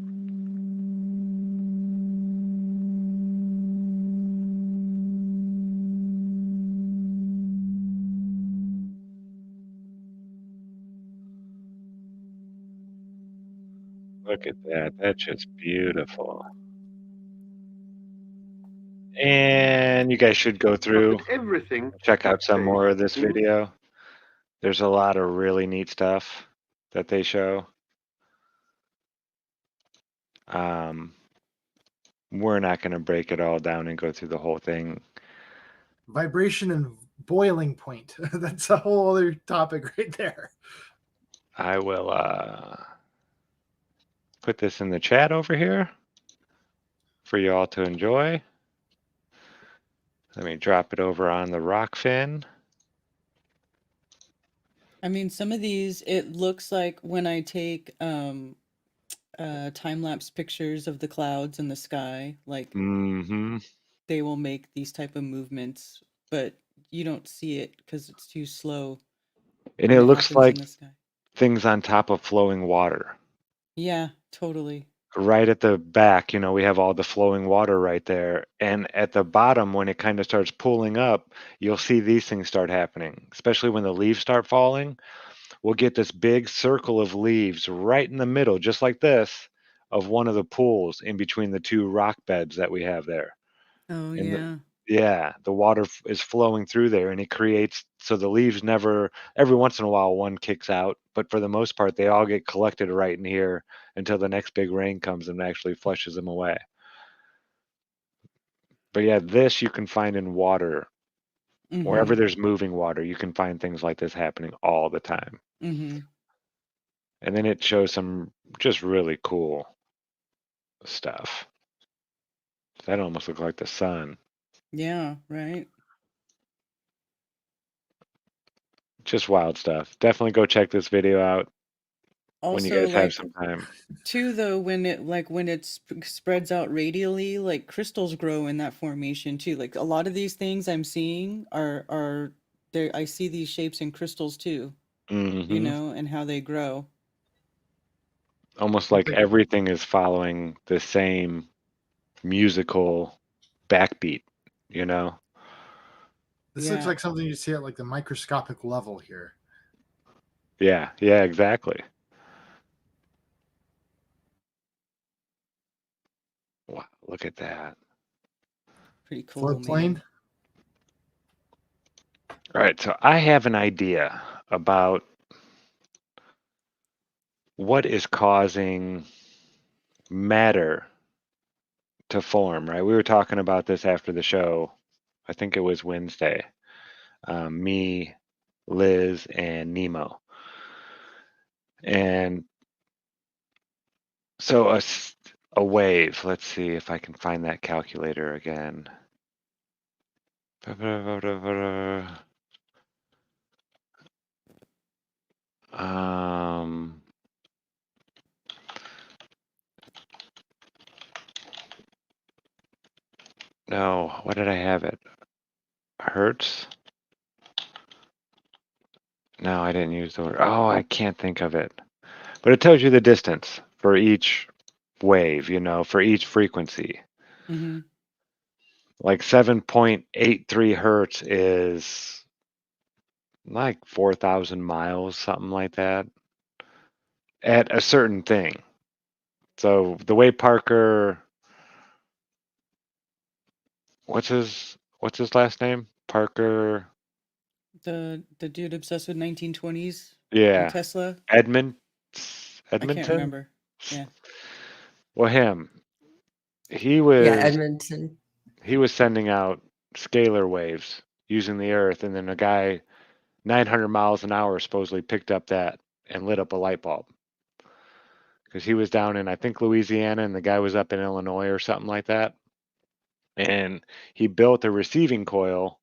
Look at that. That's just beautiful. And you guys should go through, But everything check out some takes more of this in video. There's a lot of really neat stuff that they show. We're not going to break it all down and go through the whole thing. Vibration and boiling point. That's a whole other topic right there. I will put this in the chat over here for you all to enjoy. Let me drop it over on the rock fin. I mean, some of these, it looks like when I take time-lapse pictures of the clouds in the sky, like Mm-hmm. they will make these type of movements, but you don't see it because it's too slow. And when it looks happens like in the sky. things on top of flowing water. Yeah, totally. Right at the back, you know, we have all the flowing water right there. And at the bottom, when it kind of starts pulling up, you'll see these things start happening, especially when the leaves start falling. we'll get this big circle of leaves right in the middle, just like this, of one of the pools in between the two rock beds that we have there. Oh And yeah. yeah, the water is flowing through there, and it creates so the leaves never. Every once in a while, one kicks out, but for the most part, they all get collected right in here until the next big rain comes and actually flushes them away. But yeah, this you can find in water. Wherever Mm-hmm. there's moving water, you can find things like this happening all the time. Mm-hmm. And then it shows some just really cool stuff. That almost looks like the sun. Yeah, right. Just wild stuff. Definitely go check this video out when you Also, guys have like some time. too, though, when it spreads out radially, like crystals grow in that formation too. Like a lot of these things I'm seeing are there. I see these shapes in crystals too, Hmm. and how they grow. Almost Looks like like everything is following the same musical backbeat, you know? this looks Yeah, like something you see at like the microscopic level here. Yeah, yeah, exactly. Wow, look at that. pretty cool, Floodplain. man. All right, so I have an idea about what is causing matter to form, right? We were talking about this after the show. I think it was Wednesday. Me, Liz, and Nemo. And so a wave, let's see if I can find that calculator again. Um, no, what did I have it? Hertz? No, I didn't use the word. Oh, I can't think of it. But it tells you the distance for each wave, for each frequency. Mm-hmm. Like 7.83 hertz is like 4,000 miles, something like that, at a certain thing. So the way Parker, what's his last name? Parker, The dude obsessed with 1920s and yeah, Tesla. Edmund, I can't Edmonton. remember. Yeah. Well, him, he Yeah, was Edmonton. he was sending out scalar waves using the Earth, and then a guy 900 miles an hour supposedly picked up that and lit up a light bulb because he was down in I think Louisiana, and the guy was up in Illinois or something like that, and he built a receiving coil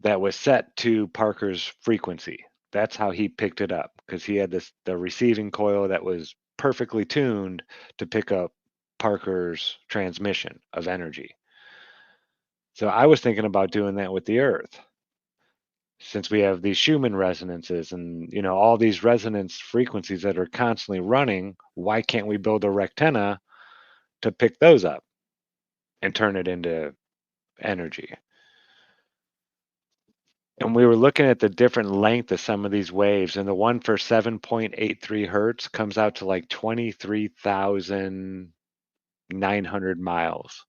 that was set to Parker's frequency. That's how he picked it up because he had the receiving coil that was perfectly tuned to pick up Parker's transmission of energy. So I was thinking about doing that with the Earth since we have these Schumann resonances and all these resonance frequencies that are constantly running. Why can't we build a rectenna to pick those up and turn it into energy? And we were looking at the different length of some of these waves, and the one for 7.83 hertz comes out to like 23,900 miles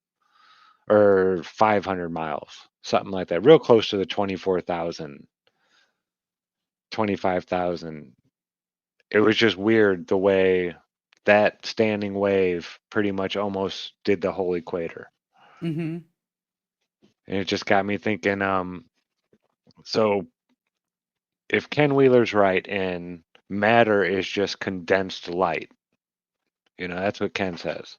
or 500 miles, something like that, real close to the 24,000, 25,000. It was just weird the way that standing wave pretty much almost did the whole equator. Mm-hmm. And it just got me thinking, so if Ken Wheeler's right and matter is just condensed light, that's what Ken says.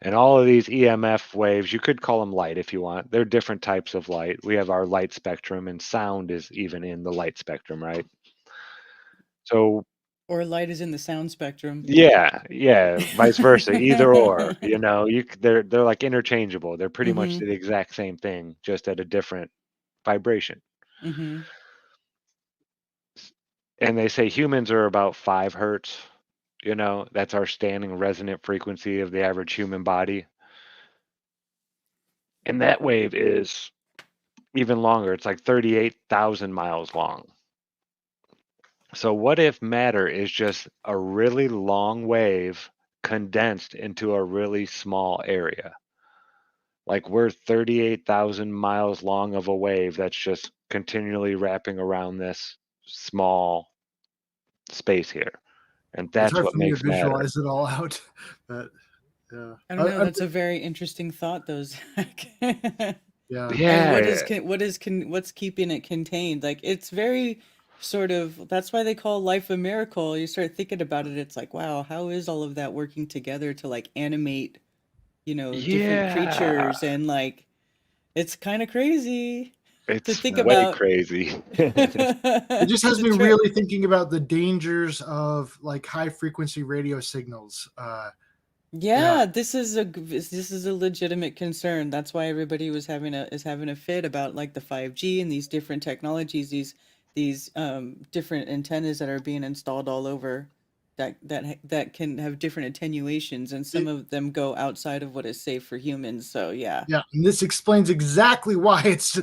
And all of these EMF waves, you could call them light if you want. They're different types of light. We have our light spectrum, and sound is even in the light spectrum, right? So Or light is in the sound spectrum. yeah, vice versa, either or. They're like interchangeable. They're pretty much Mm-hmm. the exact same thing, just at a different vibration. Mm-hmm. And they say humans are about 5 hertz. That's our standing resonant frequency of the average human body. And that wave is even longer. It's like 38,000 miles long. So what if matter is just a really long wave condensed into a really small area? Like we're 38,000 miles long of a wave that's just continually wrapping around this small space here. And It's that's hard what for me to makes matter. visualize it all out, but yeah, I don't know. I'm, That's a very interesting thought, though, Zach. yeah. And Yeah, what's keeping it contained? Like it's very sort of that's why they call life a miracle. You start thinking about it, it's like, wow, how is all of that working together to like animate, different yeah. creatures and like it's kind of crazy to It's think way about crazy. It just because has me it's right. really thinking about the dangers of like high frequency radio signals. Yeah, Yeah, this is a legitimate concern. That's why everybody is having a fit about like the 5G and these different technologies, these different antennas that are being installed all over that can have different attenuations, and some it, of them go outside of what is safe for humans. So yeah. yeah, and this explains exactly why it's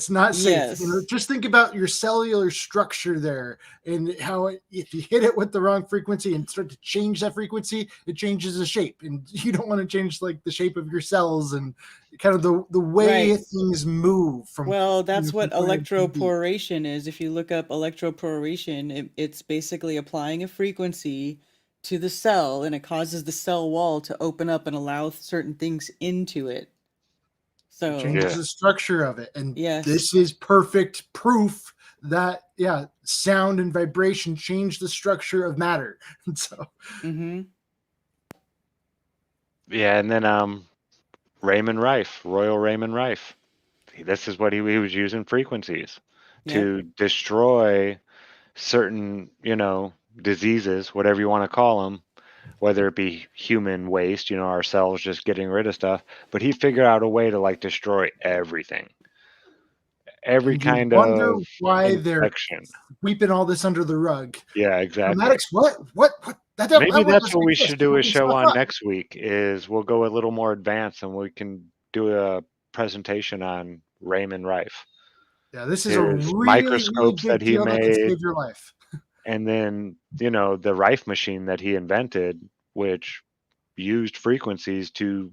not safe. Yes. Just think about your cellular structure there, and how if you hit it with the wrong frequency and start to change that frequency, it changes the shape, and you don't want to change like the shape of your cells and kind of the way Right. things move from Well, that's from what point A to point B. electroporation is. If you look up electroporation, it's basically applying a frequency to the cell and it causes the cell wall to open up and allow certain things into it. It So, changes Yeah. the structure of it, and yes. this is perfect proof that sound and vibration change the structure of matter. And so Mm-hmm. Yeah, and then Raymond Rife, Royal Raymond Rife. This is what he was using frequencies Yep. to destroy certain, diseases, whatever you want to call them, whether it be human waste, ourselves just getting rid of stuff. But he figured out a way to like destroy everything, every and you kind wonder of why they're infection. sweeping all this under the rug. Yeah, exactly. Cymatics, what? Maybe That that's doesn't what we exist. should do a It's show on not. next week is we'll go a little more advanced and we can do a presentation on Raymond Rife, Yeah, this is a his really, really microscopes that big he deal that could made, save your life. and then, the Rife machine that he invented, which used frequencies to,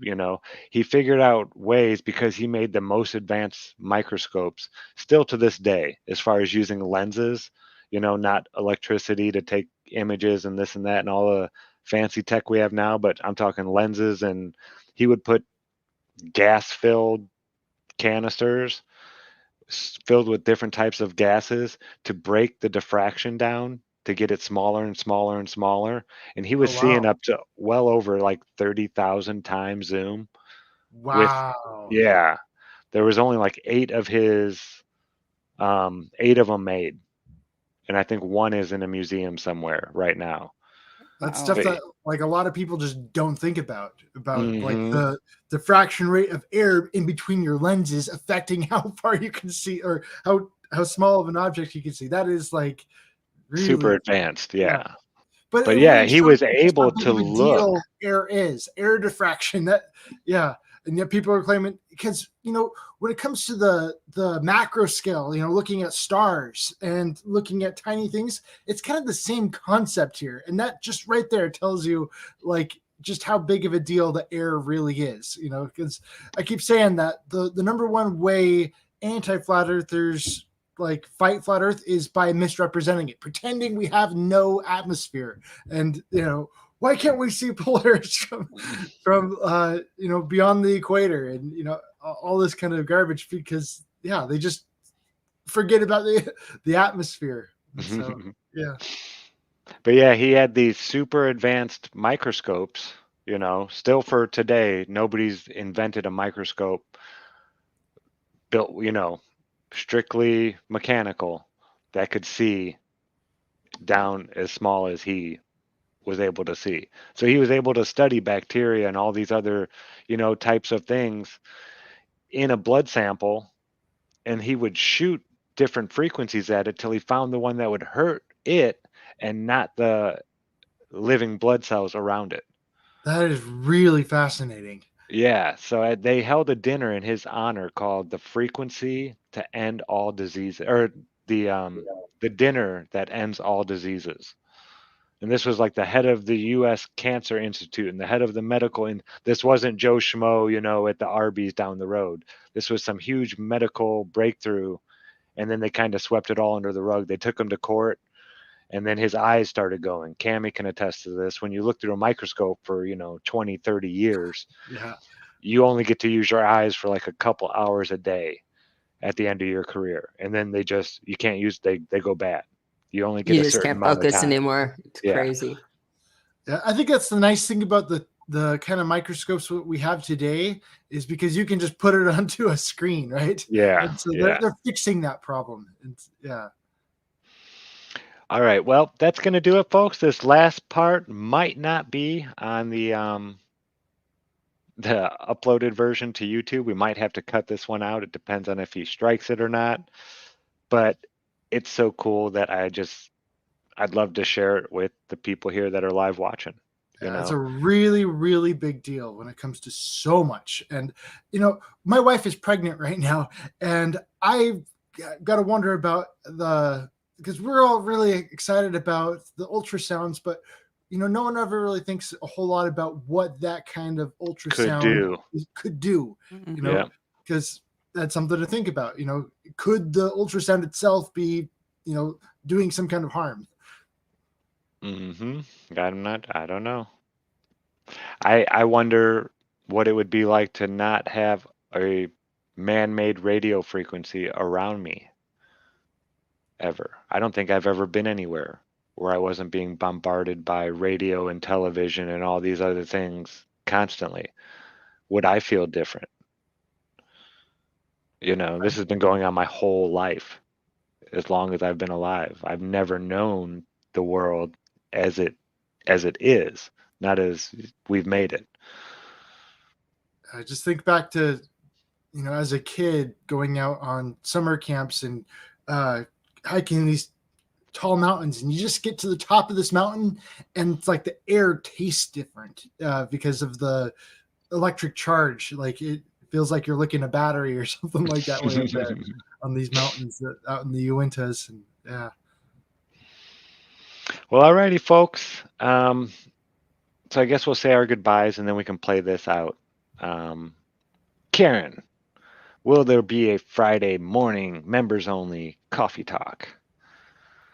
he figured out ways because he made the most advanced microscopes still to this day, as far as using lenses, not electricity to take images and this and that and all the fancy tech we have now, but I'm talking lenses. And he would put gas filled canisters filled with different types of gases to break the diffraction down to get it smaller and smaller and smaller. And he Oh was seeing wow. up to well over like 30,000 times zoom with, Wow. yeah, there was only like eight of them made. And I think one is in a museum somewhere right now. That's Wow. stuff But, that like a lot of people just don't think about like hmm the diffraction rate of air in between your lenses affecting how far you can see or how small of an object you can see. That is like super really, advanced. yeah. Yeah. But it But really yeah, he shows was you just how able big to of a look. deal air diffraction. And yet people are claiming because when it comes to the macro scale, looking at stars and looking at tiny things, it's kind of the same concept here, and that just right there tells you like just how big of a deal the air really is. Because I keep saying that the number one way anti-flat earthers like fight flat earth is by misrepresenting it, pretending we have no atmosphere. And why can't we see Polaris from beyond the equator, and all this kind of garbage, because they just forget about the atmosphere. And so yeah. But yeah, he had these super advanced microscopes, still for today, nobody's invented a microscope built, strictly mechanical that could see down as small as he was able to see. So he was able to study bacteria and all these other, types of things in a blood sample, and he would shoot different frequencies at it till he found the one that would hurt it and not the living blood cells around it. That is really fascinating. Yeah, so they held a dinner in his honor called the Frequency to End All Diseases, or the dinner that ends all diseases. And this was like the head of the U.S. Cancer Institute and the head of the medical. And this wasn't Joe Schmo, at the Arby's down the road. This was some huge medical breakthrough. And then they kind of swept it all under the rug. They took him to court, and then his eyes started going. Cammie can attest to this. When you look through a microscope for 20, 30 years, Yeah. you only get to use your eyes for like a couple hours a day at the end of your career, and then you can't use, they go bad. You only get You a just certain can't amount of focus time. anymore. It's Yeah. crazy. Yeah, I think that's the nice thing about the kind of microscopes we have today, is because you can just put it onto a screen, right? Yeah, And so yeah. they're fixing that problem. Yeah. All right, well, that's going to do it, folks. This last part might not be on the uploaded version to YouTube. We might have to cut this one out. It depends on if he strikes it or not. But it's so cool that I'd love to share it with the people here that are live watching. Yeah, it's a really, really big deal when it comes to so much. And, my wife is pregnant right now, and I've got to wonder about because we're all really excited about the ultrasounds, but, no one ever really thinks a whole lot about what that kind of ultrasound could do, Yeah. because that's something to think about. Could the ultrasound itself be, doing some kind of harm? Mm-hmm. I don't know. I wonder what it would be like to not have a man-made radio frequency around me ever. I don't think I've ever been anywhere where I wasn't being bombarded by radio and television and all these other things constantly. Would I feel different? This has been going on my whole life, as long as I've been alive. I've never known the world as it is, not as we've made it. I just think back to, as a kid going out on summer camps and hiking these tall mountains, and you just get to the top of this mountain, and it's like the air tastes different because of the electric charge. Like it feels like you're licking a battery or something like that way up there on these mountains out in the Uintas. And yeah. Well, alrighty, folks. So I guess we'll say our goodbyes, and then we can play this out. Karen, will there be a Friday morning members only coffee talk?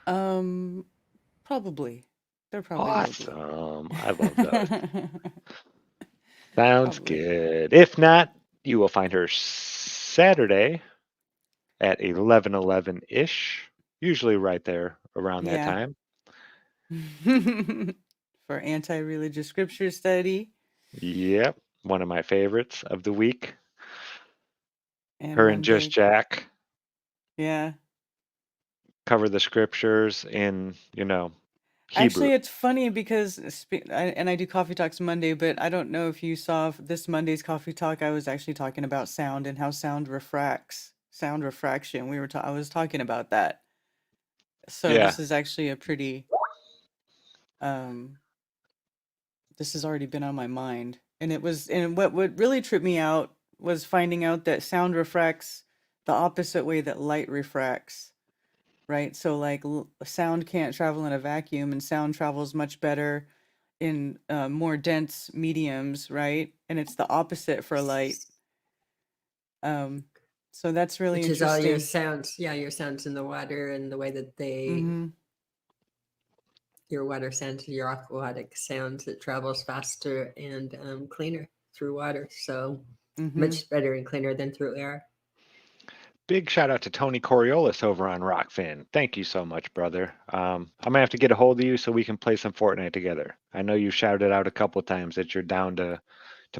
Probably. There probably will be. Awesome. I love those. Sounds Probably. good. If not, you will find her Saturday at 11:11-ish, usually right there around that time. For anti-religious scripture study. Yep, one of my favorites of the week. And Her and Just Jack. Yeah. Cover the scriptures in, Hebrew. Actually, it's funny because I do coffee talks Monday, but I don't know if you saw this Monday's coffee talk. I was actually talking about sound and how sound refraction. I was talking about that. So This is actually a pretty this has already been on my mind. And what really tripped me out was finding out that sound refracts the opposite way that light refracts. Right? So like sound can't travel in a vacuum, and sound travels much better in more dense mediums, right? And it's the opposite for light. So that's really Which interesting. is all your sounds. Yeah, your sounds in the water and the way that they your water sounds, your aquatic sounds, it travels faster and cleaner through water. So much better and cleaner than through air. Big shout out to Tony Coriolis over on Rockfin. Thank you so much, brother. I'm gonna have to get a hold of you so we can play some Fortnite together. I know you shouted out a couple of times that you're down to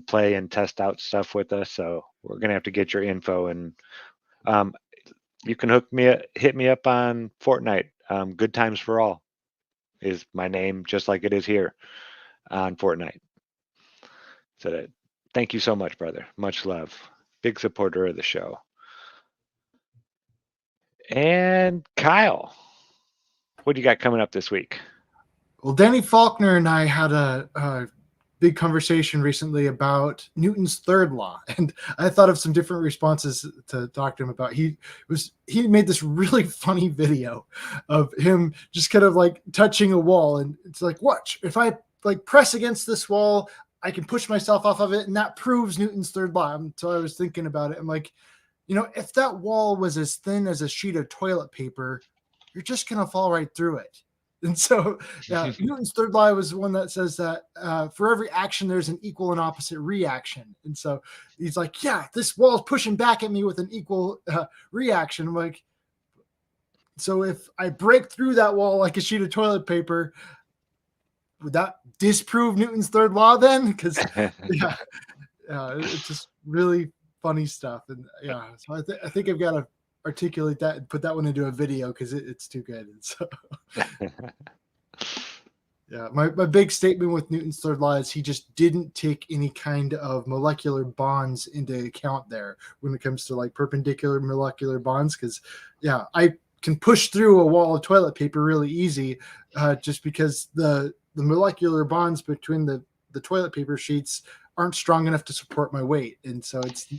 play and test out stuff with us, so we're gonna have to get your info, and you can hit me up on Fortnite. Good Times for All is my name, just like it is here on Fortnite. So thank you so much, brother. Much love. Big supporter of the show. And Kyle, what do you got coming up this week? Well, Danny Faulkner and I had a big conversation recently about Newton's third law, and I thought of some different responses to talk to him about. He made this really funny video of him just kind of like touching a wall, and it's like, watch, if I like press against this wall, I can push myself off of it, and that proves Newton's third law. So I was thinking about it. I'm like, if that wall was as thin as a sheet of toilet paper, you're just gonna fall right through it. And so, yeah, Newton's third law was one that says that for every action, there's an equal and opposite reaction. And so he's like, yeah, this wall's pushing back at me with an equal reaction. I'm like, so if I break through that wall like a sheet of toilet paper, would that disprove Newton's third law then? Because, yeah, it's just really funny stuff. And, yeah, so I think I've got to articulate that and put that one into a video because it's too good. And so yeah, my big statement with Newton's third law is he just didn't take any kind of molecular bonds into account there when it comes to like perpendicular molecular bonds, because I can push through a wall of toilet paper really easy just because the molecular bonds between the toilet paper sheets aren't strong enough to support my weight. And so it's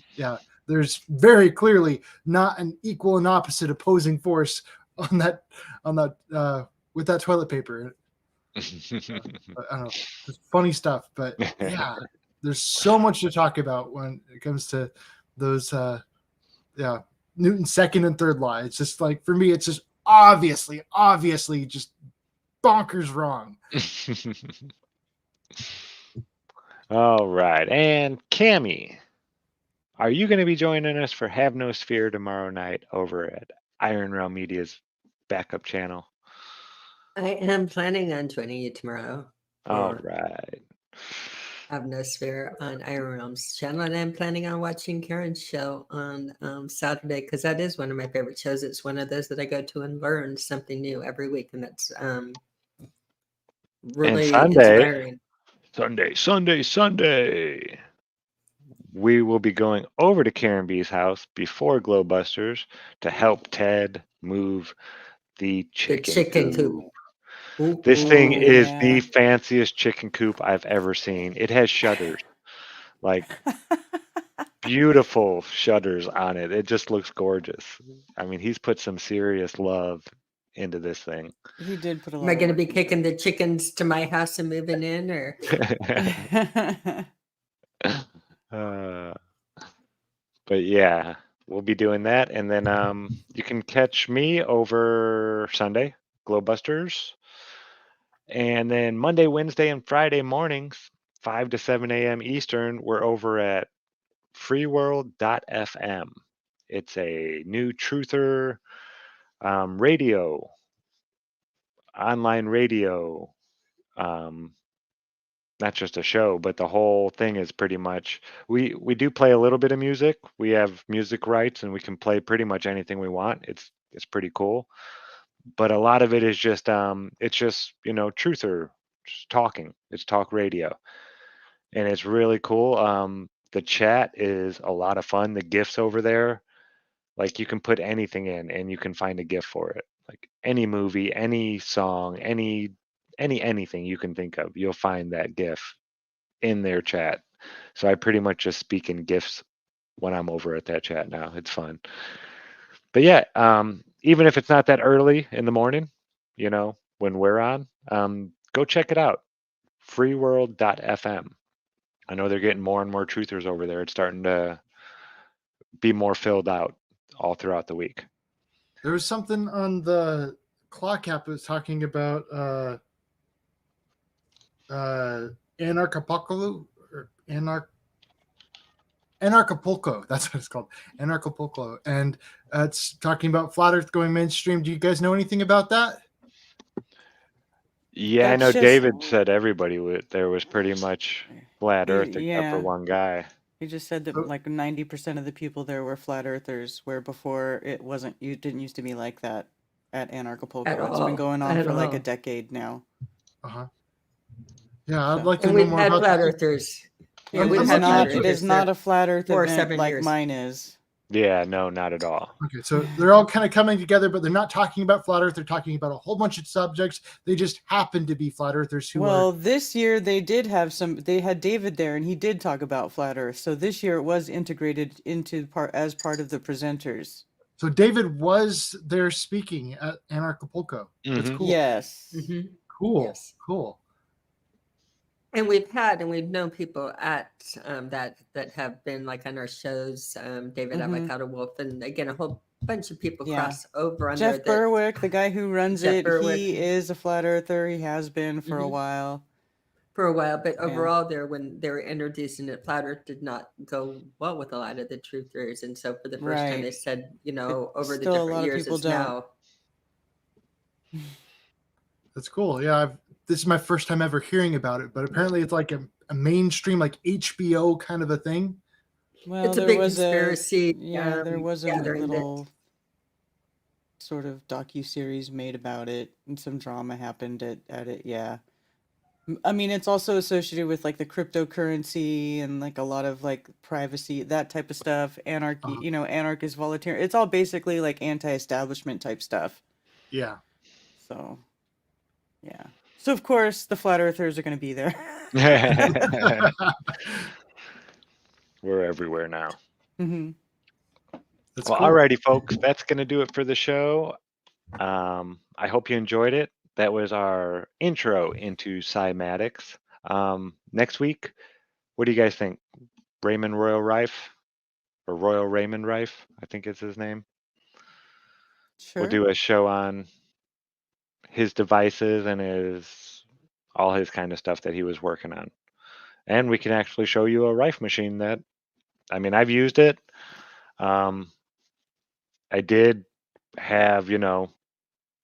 there's very clearly not an equal and opposite opposing force on that with that toilet paper. I don't know, it's funny stuff, but yeah, there's so much to talk about when it comes to those Newton's second and third law. It's just like, for me, it's just obviously just bonkers wrong. All right, and Cammie, are you going to be joining us for Have No Sphere tomorrow night over at Iron Realm Media's backup channel? I am planning on joining you tomorrow. All right. Have No Sphere on Iron Realm's channel, and I'm planning on watching Karen's show on Saturday, because that is one of my favorite shows. It's one of those that I go to and learn something new every week, and that's really inspiring. Sunday. We will be going over to Karen B's house before GLOBEBUSTERS to help Ted move the chicken coop. Ooh, This thing is yeah. the fanciest chicken coop I've ever seen. It has shutters, like beautiful shutters on it. It just looks gorgeous. I mean, he's put some serious love into this thing. He did put a lot. Am I going to of be work into kicking the chickens to my house and moving in, or? it. But yeah, we'll be doing that, and then you can catch me over Sunday, GLOBEBUSTERS, and then Monday, Wednesday, and Friday mornings, 5 to 7 a.m. Eastern, we're over at freeworld.fm. It's a new truther radio, online radio, not just a show, but the whole thing is pretty much, we do play a little bit of music. We have music rights and we can play pretty much anything we want. It's pretty cool. But a lot of it is just it's just, truther, just talking. It's talk radio. And it's really cool. The chat is a lot of fun. The GIFs over there, like you can put anything in and you can find a GIF for it. Like any movie, any song, anything you can think of, you'll find that GIF in their chat. So I pretty much just speak in GIFs when I'm over at that chat now. It's fun. But yeah, even if it's not that early in the morning, when we're on, go check it out. freeworld.fm. I know they're getting more and more truthers over there. It's starting to be more filled out all throughout the week. There was something on the clock app that was talking about Anarchapulco, or Anarchapulco. That's what it's called, Anarchapulco, and it's talking about Flat Earth going mainstream. Do you guys know anything about that? Yeah, I That's know just- David said everybody there was pretty much flat Earth except Yeah. for one guy. He just said that like 90% of the people there were flat earthers, where before it wasn't. You didn't used to be like that at Anarchapulco. At It's all. been going on At for like all. a decade now. Yeah, I'd So- like to And know we've more had about flat that. earthers. Yeah, I'm we've It's had looking flat at not. It is earthers not there a flat Earth for event 7 like years. mine is. Yeah, no, not at all. Okay, so they're all kind of coming together, but they're not talking about flat Earth. They're talking about a whole bunch of subjects. They just happen to be flat Earthers who Well, are. this year they did have they had David there and he did talk about flat Earth. So this year it was integrated into as part of the presenters. So David was there speaking at Anarchapulco. That's Mhm. cool. Yes. Mhm. Cool. Yes. Cool. And we've known people at that have been like on our shows. David Avocado Wolf, and again a whole bunch of people Yeah. cross over on Jeff there. Berwick, the guy who runs Jeff it, Berwick. he is a flat earther. He has been for a while. For a while, but Yeah. overall, when they were introducing it, flat Earth did not go well with a lot of the truthers, and so for the first time, Right. they said, It over the still a different lot of years, people it's don't. now. That's cool. Yeah, this is my first time ever hearing about it, but apparently it's like a mainstream, like HBO kind of a thing. Well, It's a there big was conspiracy. there was a gathering little sort of docu-series made about it, and some drama happened at it. Yeah. I mean, it's also associated with like the cryptocurrency and like a lot of like privacy, that type of stuff, anarchy, anarchist volunteer. It's all basically like anti-establishment type stuff. Yeah. So, yeah. So of course the flat earthers are going to be there. We're everywhere now. Mm-hmm. That's Well, cool. alrighty, folks, that's going to do it for the show. I hope you enjoyed it. That was our intro into Cymatics. Next week, what do you guys think? Raymond Royal Rife, or Royal Raymond Rife, I think is his name. Sure. We'll do a show on his devices and all his kind of stuff that he was working on. And we can actually show you a Rife machine that, I mean, I've used it. I did have,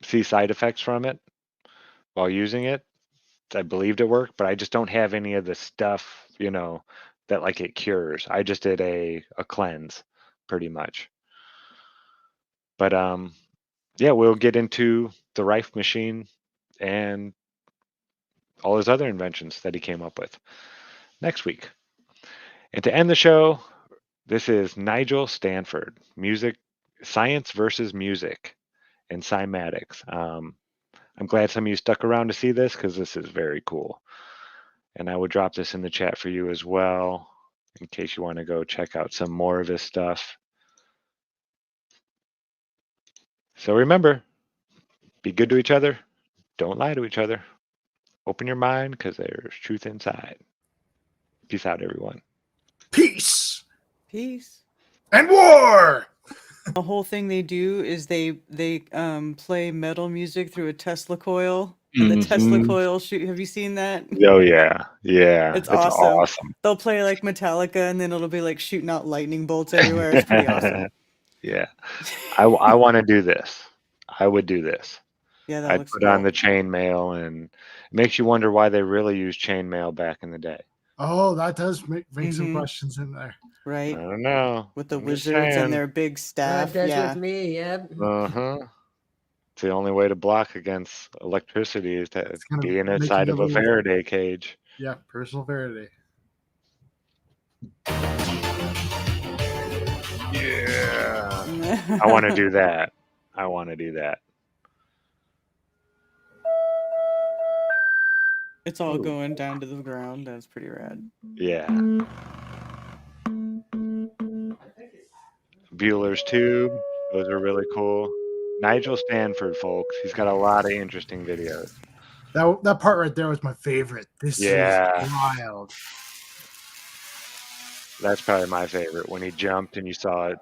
see side effects from it while using it. I believed it worked, but I just don't have any of the stuff, that like it cures. I just did a cleanse pretty much. But yeah, we'll get into the Rife machine and all his other inventions that he came up with next week. And to end the show, this is Nigel Stanford, music, science versus music, and cymatics. I'm glad some of you stuck around to see this because this is very cool. And I will drop this in the chat for you as well, in case you want to go check out some more of his stuff. So remember, be good to each other. Don't lie to each other. Open your mind because there's truth inside. Peace out, everyone. Peace Peace. and war. The whole thing they do is they play metal music through a Tesla coil, and the Tesla coil shoot. Have you seen that? Oh yeah, yeah. It's awesome. They'll play like Metallica, and then it'll be like shooting out lightning bolts everywhere. It's pretty awesome. Yeah, I want to do this. I would do this. Yeah, that I'd looks put cool. on the chainmail, and it makes you wonder why they really used chainmail back in the day. Oh, that does make some questions in there. Right. I don't know. With the I'm just wizards saying. and their big staff. Does Yeah. with me, yeah. It's the only way to block against electricity is to gonna be make inside you of a a little- Faraday cage. Yeah, personal Faraday. Yeah. I want to do that. I want to do that. It's all going down to the ground. That's pretty rad. Yeah. Bueller's Tube. Those are really cool. Nigel Stanford, folks. He's got a lot of interesting videos. That part right there was my favorite. This is wild. That's probably my favorite. When he jumped and you saw it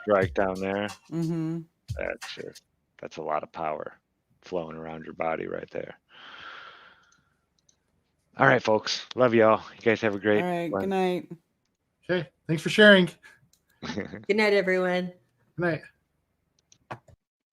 strike down there. Mm-hmm. That's a lot of power flowing around your body right there. All right, folks. Love y'all. You guys have a great All right. one. Good night. Okay. Thanks for sharing. Good night, everyone. Good night.